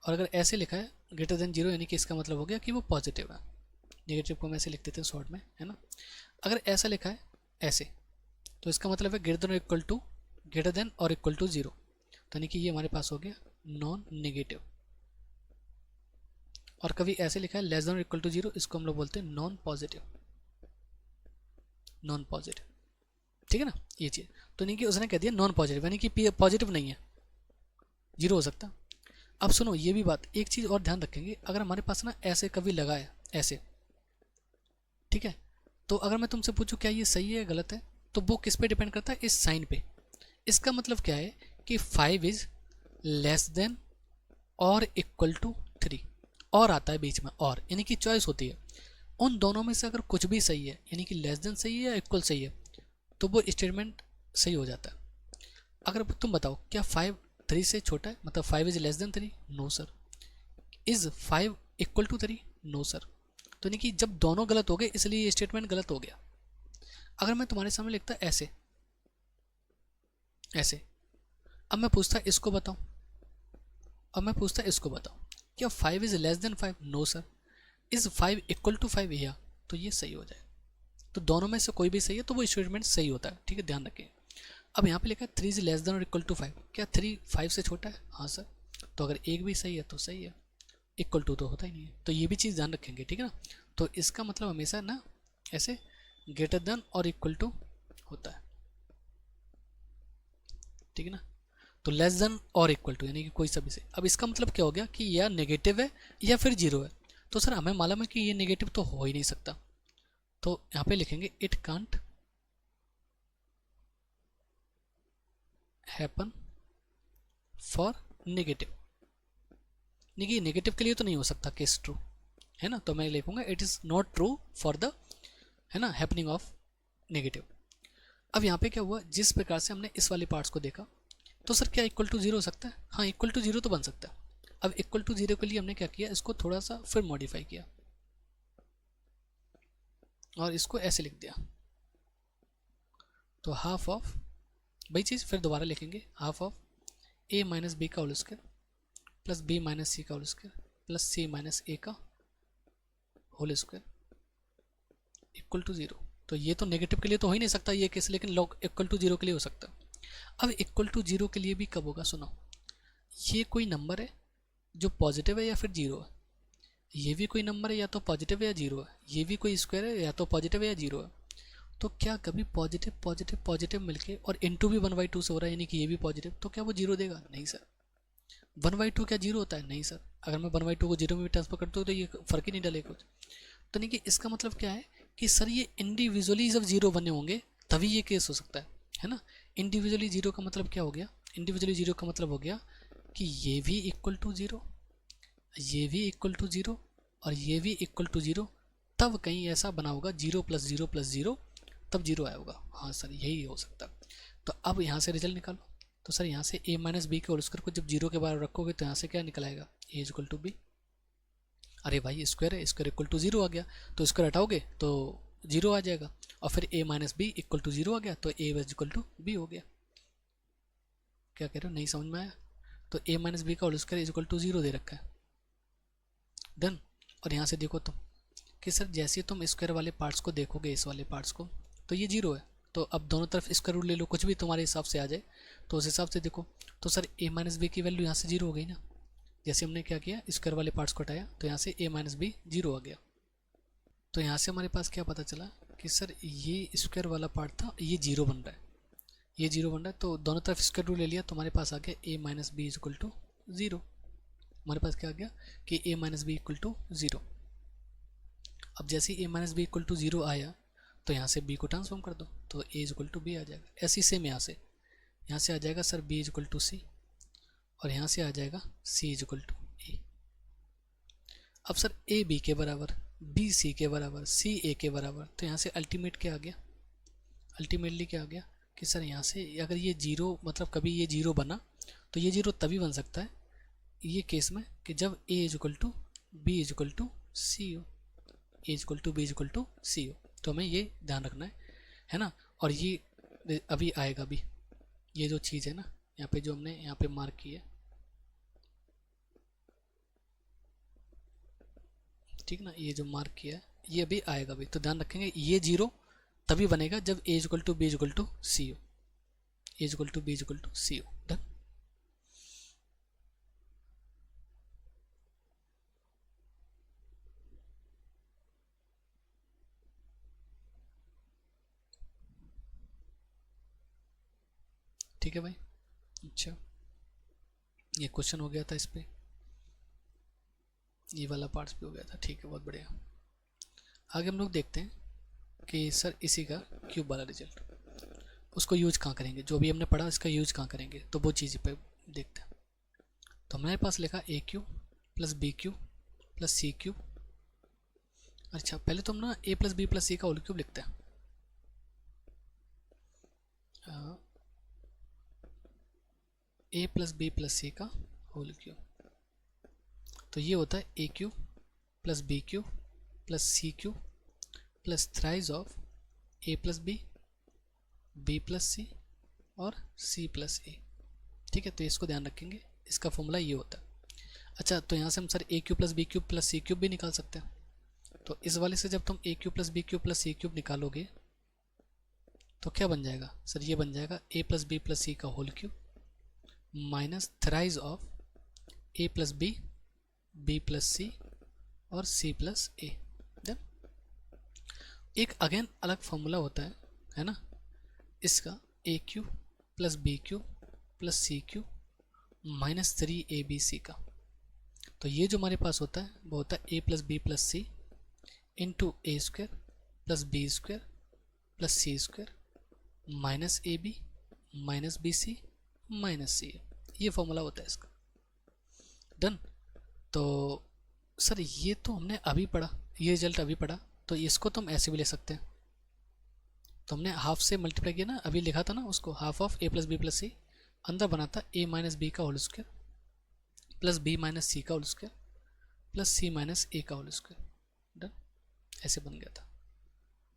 और अगर ऐसे लिखा है ग्रेटर देन 0 यानी कि इसका मतलब हो गया कि वो पॉजिटिव है। नेगेटिव को हम ऐसे लिख देते हैं शॉर्ट में, है ना। अगर ऐसा लिखा है ऐसे, तो इसका मतलब है ग्रेटर देन और इक्वल टू 0, तो यानी कि ये हमारे पास हो गया नॉन नेगेटिव, और कभी ऐसे लिखा है लेस देन इक्वल टू 0, इसको हम लोग बोलते हैं नॉन पॉजिटिव, नॉन पॉजिटिव, ठीक है ना ये चीज़। तो नहीं कि उसने कह दिया नॉन पॉजिटिव, यानी कि पॉजिटिव नहीं है, 0 हो सकता। अब सुनो ये भी बात, एक चीज़ और ध्यान रखेंगे, अगर हमारे पास ना ऐसे कभी लगा है ऐसे, ठीक है, तो अगर मैं तुमसे पूछूं क्या ये सही है गलत है, तो वो किस पे डिपेंड करता है, इस साइन पे। इसका मतलब क्या है कि 5 इज लेस देन और इक्वल टू 3, और आता है बीच में, और यानी कि चॉइस होती है उन दोनों में से अगर कुछ भी सही है, यानी कि लेस देन सही है या इक्वल सही है, तो वो स्टेटमेंट सही हो जाता है। अगर तुम बताओ क्या 5 3 से छोटा है, मतलब 5 is less than 3, no sir. Is 5 equal to 3, no sir. तो यानी कि जब दोनों गलत हो गए इसलिए ये स्टेटमेंट गलत हो गया। अगर मैं तुम्हारे सामने लिखता ऐसे ऐसे, अब मैं पूछता इसको बताओ, अब मैं पूछता इसको बताओ, क्या 5 is less than 5, no sir. Is 5 equal to 5 या, तो ये सही हो जाए। तो दोनों में से कोई भी सही है तो वो स्टेटमेंट सही होता है, ठीक है, ध्यान रखें। अब यहाँ पे लिखा है 3 इज लेस देन और इक्वल टू 5, क्या 3 5 से छोटा है, हाँ सर। तो अगर एक भी सही है तो सही है, इक्वल टू तो होता ही नहीं है, तो ये भी चीज़ ध्यान रखेंगे, ठीक है ना। तो इसका मतलब हमेशा ना ऐसे ग्रेटर देन और इक्वल टू होता है, ठीक है ना। तो लेस देन और इक्वल टू यानी कि कोई सा भी से। अब इसका मतलब क्या हो गया कि या नेगेटिव है या फिर 0 है। तो सर हमें मालूम है कि ये नेगेटिव तो हो ही नहीं सकता, तो यहाँ पे लिखेंगे it can't happen for negative, नहीं नेगेटिव के लिए तो नहीं हो सकता केस ट्रू, है ना। तो मैं लिखूंगा it is not true for the, है ना, हैपनिंग ऑफ नेगेटिव। अब यहाँ पे क्या हुआ, जिस प्रकार से हमने इस वाले पार्ट्स को देखा, तो सर क्या इक्वल टू 0 हो सकता है, हाँ इक्वल टू 0 तो बन सकता है। अब इक्वल टू 0 के लिए हमने क्या किया, इसको थोड़ा सा फिर मॉडिफाई किया और इसको ऐसे लिख दिया, तो हाफ ऑफ, वही चीज़ फिर दोबारा लिखेंगे, half of a minus B का whole square plus b minus सी का whole square plus c minus a का होल स्क्वायर इक्वल टू 0। तो ये तो नेगेटिव के लिए तो हो ही नहीं सकता ये केस, लेकिन लॉग इक्वल टू 0 के लिए हो सकता है। अब इक्वल टू 0 के लिए भी कब होगा, सुनो, ये कोई नंबर है जो पॉजिटिव है या फिर 0 है, ये भी कोई नंबर है या तो पॉजिटिव है या 0 है, ये भी कोई स्क्वायर है या तो पॉजिटिव है या 0 है। तो क्या कभी पॉजिटिव पॉजिटिव पॉजिटिव मिलके और इनटू भी 1/2 से हो रहा है, यानी कि ये भी पॉजिटिव, तो क्या वो 0 देगा, नहीं सर। 1/2 क्या 0 होता है, नहीं सर। अगर मैं 1/2 को 0 में भी ट्रांसफर करता हूँ तो ये फर्क ही नहीं डालेगा कुछ। तो नहीं कि इसका मतलब क्या है कि सर ये इंडिविजुअली जब 0 बने होंगे तभी ये केस हो सकता है ना। इंडिविजुअली 0 का मतलब क्या हो गया, इंडिविजुअली 0 का मतलब हो गया कि ये भी इक्वल टू 0, ये भी इक्वल टू 0 और ये भी इक्वल टू 0, तब कहीं ऐसा बना होगा 0 प्लस 0 प्लस 0, तब 0 आया होगा, हाँ सर यही हो सकता। तो अब यहाँ से रिजल्ट निकालो, तो सर यहाँ से a माइनस बी के होल स्क्वायर को जब 0 के बाहर रखोगे तो यहाँ से क्या निकल आएगा, a is equal to B. अरे भाई स्क्वायर है, स्क्वायर इक्वल टू 0 आ गया, तो स्क्वायर हटाओगे तो 0 आ जाएगा, और फिर a minus b equal to 0 आ गया, तो a is equal to b हो गया। क्या कह रहे हो, नहीं समझ में आया। तो a माइनस बी का whole square is equal to 0 दे रखा है, डन। और यहाँ से देखो तुम कि सर जैसे तुम स्क्वायर वाले पार्ट्स को देखोगे, इस वाले पार्ट्स को, तो ये 0 है, तो अब दोनों तरफ स्क्वायर रूट ले लो, कुछ भी तुम्हारे हिसाब से आ जाए, तो उस हिसाब से देखो। तो सर a माइनस बी की वैल्यू यहाँ से 0 हो गई ना, जैसे हमने क्या किया स्क्वायर वाले पार्ट्स को हटाया तो यहाँ से a माइनस बी 0 आ गया। तो यहाँ से हमारे पास क्या पता चला कि सर ये स्क्वायर वाला पार्ट था, ये 0 बन रहा है, ये 0 बन रहा है, तो दोनों तरफ स्क्वायर रूट ले लिया तो हमारे पास आ गया a minus b is equal to 0। हमारे पास क्या आ गया कि a minus b equal to 0। अब जैसे ही a minus b equal to 0 आया तो यहाँ से b को ट्रांसफॉर्म कर दो, तो a is equal to B आ जाएगा। ऐसी सेम यहाँ से आ जाएगा sir b is equal to C, और यहाँ से आ जाएगा c is equal to A. अब सर a b के बराबर, b c के बराबर, c a के बराबर, तो यहाँ से अल्टीमेट क्या आ गया, अल्टीमेटली क्या आ गया कि सर यहाँ से अगर ये 0 मतलब कभी ये 0 बना तो ये 0 तभी बन सकता है ये केस में कि जब a is equal to B is equal to C हो, a is equal to B is equal to C हो। तो हमें ये ध्यान रखना है ना। और ये अभी आएगा भी, ये जो चीज़ है ना यहाँ पे जो हमने यहाँ पे मार्क की है, ठीक ना, ये जो मार्क किया है ये अभी आएगा भी, तो ध्यान रखेंगे ये 0 तभी बनेगा जब a is equal to B is equal to C हो, a is equal to B is equal to C हो, डन। ठीक है भाई। अच्छा, ये क्वेश्चन हो गया था इस पे, ये वाला पार्ट्स भी हो गया था, ठीक है, बहुत बढ़िया। आगे हम लोग देखते हैं कि सर इसी का क्यूब वाला रिजल्ट, उसको यूज कहाँ करेंगे, जो भी हमने पढ़ा इसका यूज कहाँ करेंगे, तो वो चीज़ पे देखते हैं। तो हमारे पास लिखा A cube plus B cube plus C cube. अच्छा, पहले तो हम ना ए प्लस बी प्लस सी का होल क्यूब लिखते हैं। ए प्लस बी प्लस सी का होल क्यूब, तो ये होता है A cube plus B cube plus C cube plus thrice of A plus B plus सी और सी प्लस ए। ठीक है, तो इसको ध्यान रखेंगे, इसका फॉर्मूला ये होता है। अच्छा, तो यहाँ से हम sir A cube plus B cube plus C cube भी निकाल सकते हैं। तो इस वाले से जब तुम a cube plus B cube plus C cube निकालोगे तो क्या बन जाएगा सर, ये बन जाएगा ए प्लस बी प्लस सी का whole cube minus thrice of A plus B plus सी और सी प्लस ए। देन एक अगेन अलग फॉर्मूला होता है ना, इसका a cube plus B cube plus C cube minus 3abc का। तो ये जो हमारे पास होता है वो होता है a plus B plus c into A square plus B square plus C square minus A B minus B C minus सी ए। ये फॉर्मूला होता है इसका। डन। तो सर ये तो हमने अभी पढ़ा, ये रिजल्ट अभी पढ़ा, तो इसको तो हम ऐसे भी ले सकते हैं। तो हमने हाफ से मल्टीप्लाई किया ना, अभी लिखा था ना उसको, half of A plus B plus c, अंदर बना था ए माइनस बी का whole square plus B minus सी का होल स्क्वायर प्लस सी माइनस ए का होल स्क्वायर। डन, ऐसे बन गया था।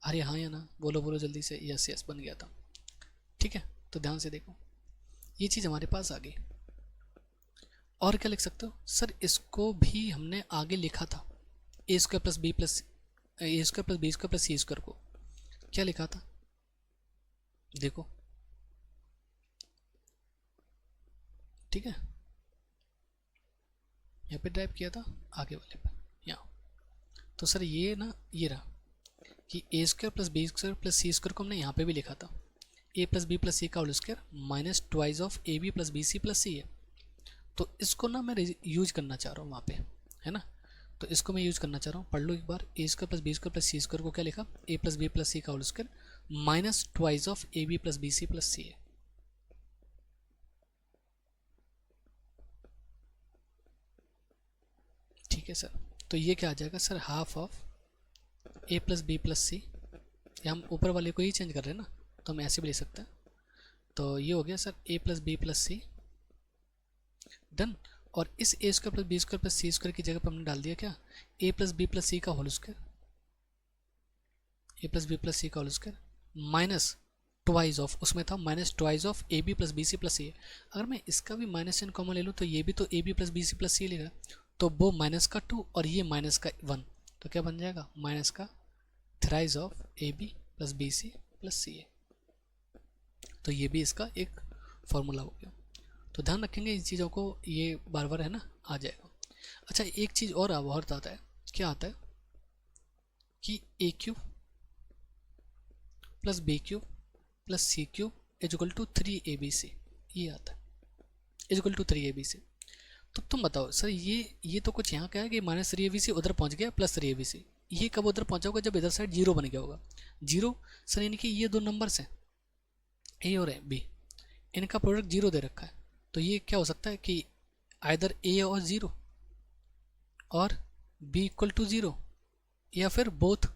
अरे हाँ या ना, बोलो बोलो जल्दी से, यस यस बन गया था। ठीक है, तो ध्यान से देखो, ये चीज़ हमारे पास आ गई। और क्या लिख सकते हो सर, इसको भी हमने आगे लिखा था, a square plus B plus a square plus B square plus C square को क्या लिखा था, देखो। ठीक है, यहाँ पे ड्राइव किया था आगे वाले पर, यहाँ। तो सर ये ना, ये रहा कि ए square plus B square plus सी स्क्वायर को हमने यहाँ पे भी लिखा था ए प्लस बी प्लस सी का whole square minus twice of A B plus B C plus c है। तो इसको ना मैं यूज करना चाह रहा हूँ वहाँ पे, है ना। तो इसको मैं यूज करना चाह रहा हूँ, पढ़ लो एक बार। A square plus B square plus C square को क्या लिखा, ए प्लस बी प्लस सी का whole square minus twice of A B plus B C plus c है। ठीक है सर, तो ये क्या आ जाएगा sir, half of A plus B plus c, हम ऊपर वाले को ही चेंज कर रहे हैं ना, तो हम ऐसे भी ले सकते हैं। तो ये हो गया सर ए प्लस बी प्लस सी। डन। और इस a square plus B square plus C square की जगह पर हमने डाल दिया क्या, ए प्लस बी प्लस सी का whole square, a plus B plus सी का whole square minus twice of, उसमें था minus twice of A B plus B C plus c है। अगर मैं इसका भी माइनस इन कॉमन ले लूँ तो ये भी तो a B plus B C plus c लिखा, तो वो माइनस का 2 और ये माइनस का 1, तो क्या बन जाएगा, माइनस का thrice of A B plus B C plus c है। तो ये भी इसका एक फॉर्मूला हो गया। तो ध्यान रखेंगे इन चीज़ों को, ये बार बार है ना आ जाएगा। अच्छा, एक चीज़ और आता है, क्या आता है कि ए cube plus B cube plus C cube equal to 3abc, ये आता है इजक्वल टू 3abc। तो तुम बताओ सर, ये तो कुछ यहाँ क्या है कि माइनस 3abc उधर पहुँच गया प्लस 3abc, ये कब उधर पहुँचा होगा, जब इधर साइड जीरो बन गया होगा। जीरो सर यानी कि ये दो नंबर्स हैं ए और बी, इनका प्रोडक्ट जीरो दे रखा है, तो ये क्या हो सकता है कि आइदर ए और ज़ीरो और बी इक्वल टू ज़ीरो, या फिर बोथ,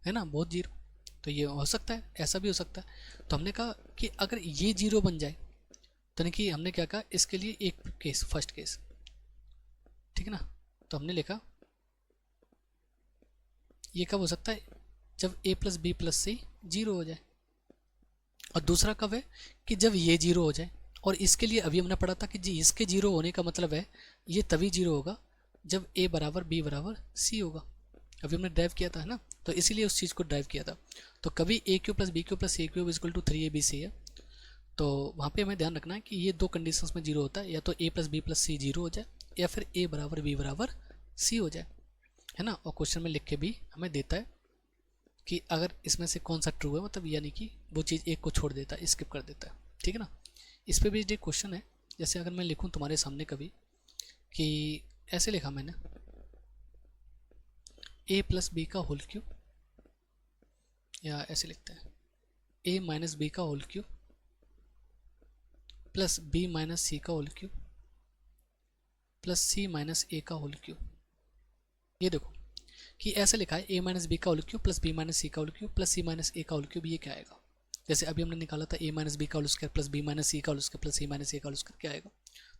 है ना, बोथ जीरो। तो ये हो सकता है, ऐसा भी हो सकता है। तो हमने कहा कि अगर ये जीरो बन जाए तो नहीं, कि हमने क्या कहा इसके लिए एक केस, फर्स्ट केस, ठीक है ना। तो हमने लिखा ये कब हो सकता है, जब ए प्लस बी प्लस सी जीरो हो जाए, और दूसरा कब है कि जब ये जीरो हो जाए। और इसके लिए अभी हमने पढ़ा था कि जी इसके जीरो होने का मतलब है ये तभी जीरो होगा जब ए बराबर बी बराबर सी होगा, अभी हमने ड्राइव किया था, है ना। तो इसीलिए उस चीज़ को ड्राइव किया था। तो कभी a cube plus B cube plus C cube equal to 3abc है, तो वहाँ पे हमें ध्यान रखना है कि ये दो कंडीशंस में जीरो होता है, या तो A plus B plus C zero हो जाए, या फिर ए बराबर बी बराबर सी हो जाए, है ना। और क्वेश्चन में लिख के भी हमें देता है कि अगर इसमें से कौन सा ट्रू है, मतलब यानी कि वो चीज़ एक को छोड़ देता है, स्किप कर देता है, ठीक है ना। इस पे भी एक क्वेश्चन है, जैसे अगर मैं लिखूं तुम्हारे सामने कभी कि ऐसे लिखा मैंने a प्लस बी का होल क्यूब, या ऐसे लिखते हैं a माइनस बी का whole cube plus b minus सी का whole cube plus c minus a का होल क्यूब। ये देखो कि ऐसे लिखा है a माइनस बी का whole cube plus b minus सी का whole cube plus c minus a का होल क्यूब। ये क्या आएगा? जैसे अभी हमने निकाला था a माइनस बी का whole square plus b minus सी का whole square plus c minus a का होल स्क्वायर, क्या आएगा?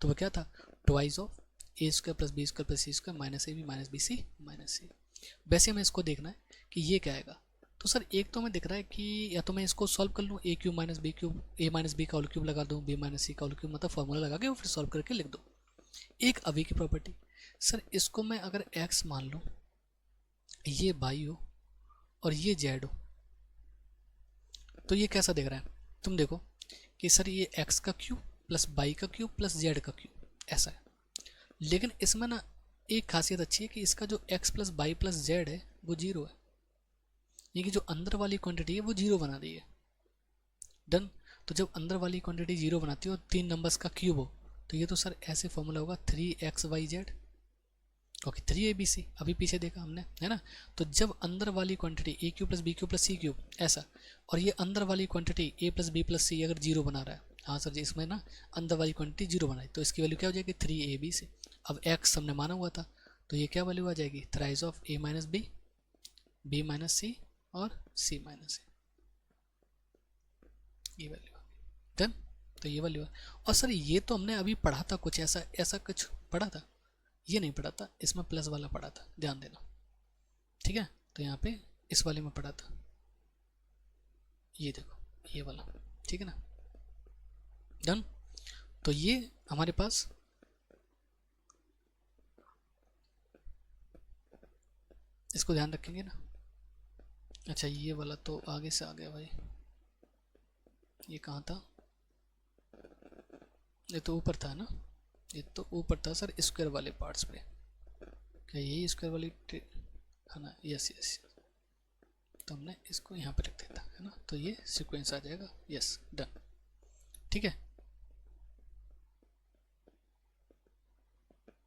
तो वो क्या था? Twice of a square plus b स्क्वायर प्लस c स्क्वायर minus a b minus b c minus c। वैसे हमें इसको देखना है कि ये क्या आएगा। तो सर एक तो हमें दिख रहा है कि या तो मैं इसको सॉल्व कर लूँ, a cube minus B cube, a minus B का होल क्यूब लगा दूँ, b माइनस सी का होल क्यूब, मतलब फॉर्मूला लगा के और फिर सॉल्व करके लिख दो। एक अभी की प्रॉपर्टी, सर इसको मैं अगर x मान लूँ, ये बाई हो और ये जेड हो, तो ये कैसा दिख रहा है? तुम देखो कि सर ये x का क्यूब प्लस बाई का क्यूब प्लस जेड का क्यूब ऐसा है। लेकिन इसमें ना एक खासियत अच्छी है कि इसका जो x plus by plus Z है वो जीरो है, ये कि जो अंदर वाली क्वांटिटी है वो जीरो बना दी है। डन। तो जब अंदर वाली क्वांटिटी जीरो बनाती है और तीन नंबर्स का क्यूब हो, तो ये तो सर ऐसे फॉर्मूला होगा 3xyz, ओके 3abc, अभी पीछे देखा हमने, है ना। तो जब अंदर वाली quantity a cube plus B cube plus C cube ऐसा, और ये अंदर वाली quantity a plus B plus c अगर जीरो बना रहा है, हाँ सर जी इसमें ना अंदर वाली क्वांटिटी जीरो बनाई, तो इसकी वैल्यू क्या हो जाएगी? 3abc। अब x हमने माना हुआ था, तो ये क्या वैल्यू आ जाएगी? Thrice of a minus b, b minus c और c माइनस ए, ये वैल्यू आ गई। डन। तो ये वैल्यू है। और सर ये तो हमने अभी पढ़ा था कुछ ऐसा, ऐसा कुछ पढ़ा था, ये नहीं पढ़ा था, इसमें प्लस वाला पढ़ा था, ध्यान देना, ठीक है। तो यहाँ पे इस वाले में पढ़ा था, ये देखो ये वाला, ठीक है ना। डन। तो ये हमारे पास इसको ध्यान रखेंगे ना। अच्छा ये वाला तो आगे से आ गया भाई, ये कहाँ था? ये तो ऊपर था ना, ये तो ऊपर था सर स्क्वायर वाले पार्ट्स पे। क्या यही स्क्वायर वाली है ना? Yes yes. तो हमने इसको यहाँ पे रख दिया था, है ना, तो ये सीक्वेंस आ जाएगा। यस डन, ठीक है,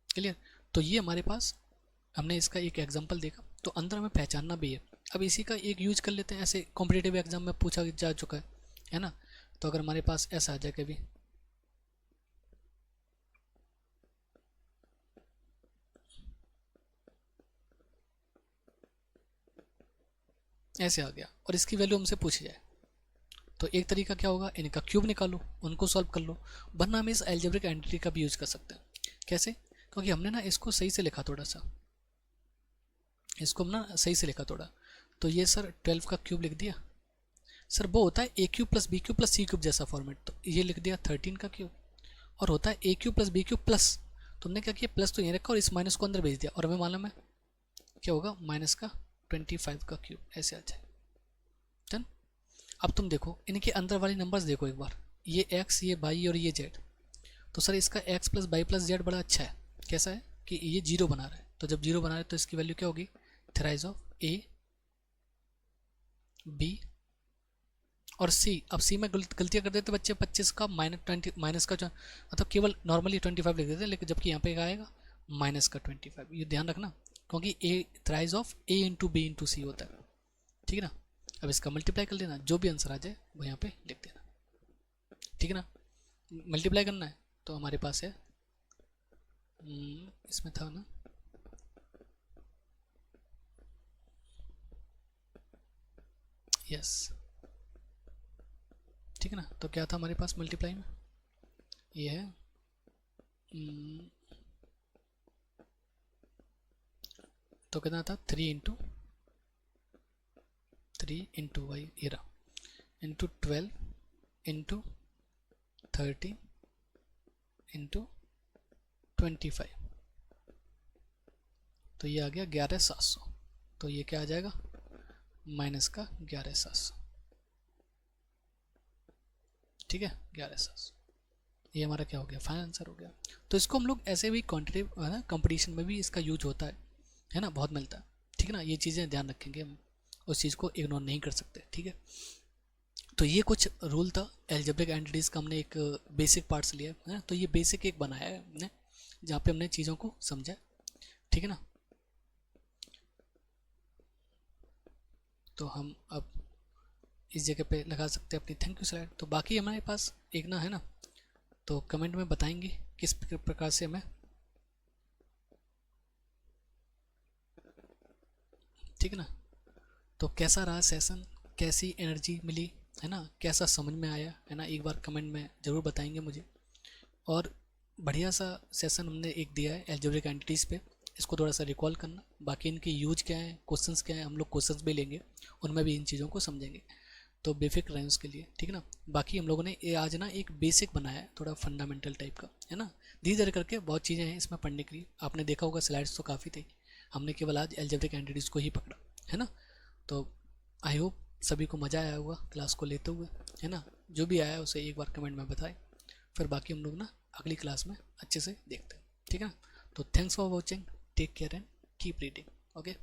क्लियर। तो ये हमारे पास हमने इसका एक एग्जांपल देखा, तो अंदर हमें पहचानना भी है। अब इसी का एक यूज कर लेते हैं, ऐसे कॉम्पिटेटिव एग्जाम में पूछा जा चुका है ना। तो अगर हमारे पास ऐसा आ जाए कभी, ऐसे आ गया और इसकी वैल्यू हमसे पूछी जाए, तो एक तरीका क्या होगा? इनका क्यूब निकालो, उनको सॉल्व कर लो, वरना हम इस एल्जेब्रिक एंटिटी का भी यूज कर सकते हैं। कैसे? क्योंकि हमने ना इसको सही से लिखा, थोड़ा सा इसको हम ना सही से लिखा थोड़ा। तो ये सर 12 का क्यूब लिख दिया, सर वो होता है ए cube plus B cube plus सी क्यूब जैसा फॉर्मेट, तो ये लिख दिया 13 का क्यूब। और होता है ए cube plus B cube plus, तुमने क्या किया? प्लस तो ये रखा और इस माइनस को अंदर भेज दिया, और हमें मालूम है क्या होगा? माइनस का 25 का क्यूब, ऐसे आ जाए। डन। अब तुम देखो इनके अंदर वाली नंबर्स देखो एक बार, ये x, ये y और ये z। तो सर इसका x plus by plus Z बड़ा अच्छा है। कैसा है? कि ये जीरो बना रहा है, तो जब जीरो बना रहा है तो इसकी वैल्यू क्या होगी? थ्राइस ऑफ a b और c। अब c में गलतियाँ कर देते बच्चे, 25 का -20 माइनस का, मतलब केवल नॉर्मली 25 लिख देते हैं, लेकिन जबकि यहाँ पे आएगा माइनस का 25। ये ध्यान रखना, क्योंकि a thrice of a into b into c होता है, ठीक है ना। अब इसका मल्टीप्लाई कर लेना, जो भी आंसर आ जाए वो यहाँ पे लिख देना, ठीक है ना। मल्टीप्लाई करना है तो हमारे पास है, इसमें था ना, यस, ठीक है ना। तो क्या था हमारे पास मल्टीप्लाई में? ये है तो कितना था? 3 इंटू वाई इरा इंटू 12 इंटू 13 इंटू 25, तो ये आ गया 11,700। तो ये क्या आ जाएगा? माइनस का 11,700, ठीक है, 11,700। ये हमारा क्या हो गया? फाइनल आंसर हो गया। तो इसको हम लोग ऐसे भी क्वान्टिटेटिव है ना, कंपटीशन में भी इसका यूज होता है ना, बहुत मिलता है, ठीक है ना। ये चीज़ें ध्यान रखेंगे, हम उस चीज़ को इग्नोर नहीं कर सकते, ठीक है। तो ये कुछ रूल था एल्जेब्रिक एंटिटीज़ का, हमने एक बेसिक पार्ट्स लिया है, तो ये बेसिक एक बनाया है हमने जहाँ पे हमने चीज़ों को समझा, ठीक है ना। तो हम अब इस जगह पे लगा सकते हैं अपनी थैंक यू स्लाइड। तो बाकी हमारे पास एक ना है ना, तो कमेंट में बताएंगे किस प्रकार से हमें, ठीक है ना। तो कैसा रहा सेशन, कैसी एनर्जी मिली, है ना, कैसा समझ में आया, है ना, एक बार कमेंट में ज़रूर बताएंगे मुझे। और बढ़िया सा सेशन हमने एक दिया है एल्जेब्रिक एंटिटीज़ पे, इसको थोड़ा सा रिकॉल करना, बाकी इनकी यूज क्या है, क्वेश्चंस क्या है, हम लोग क्वेश्चंस भी लेंगे, उनमें भी इन चीज़ों को समझेंगे, तो बेफिक्र रहें उसके लिए, ठीक है ना। बाकी हम लोगों ने ये आज ना एक बेसिक बनाया है थोड़ा फंडामेंटल टाइप का, है ना। धीरे धीरे करके बहुत चीज़ें हैं इसमें पढ़ने के लिए, आपने देखा होगा स्लाइड्स तो काफ़ी थे, हमने केवल आज एल्जेब्रिक एंटिटीज़ को ही पकड़ा, है ना। तो आई होप सभी को मज़ा आया होगा क्लास को लेते हुए, है ना। जो भी आया उसे एक बार कमेंट में बताएं, फिर बाकी हम लोग ना अगली क्लास में अच्छे से देखते हैं, ठीक है ना। तो thanks for watching, take care and keep reading, okay.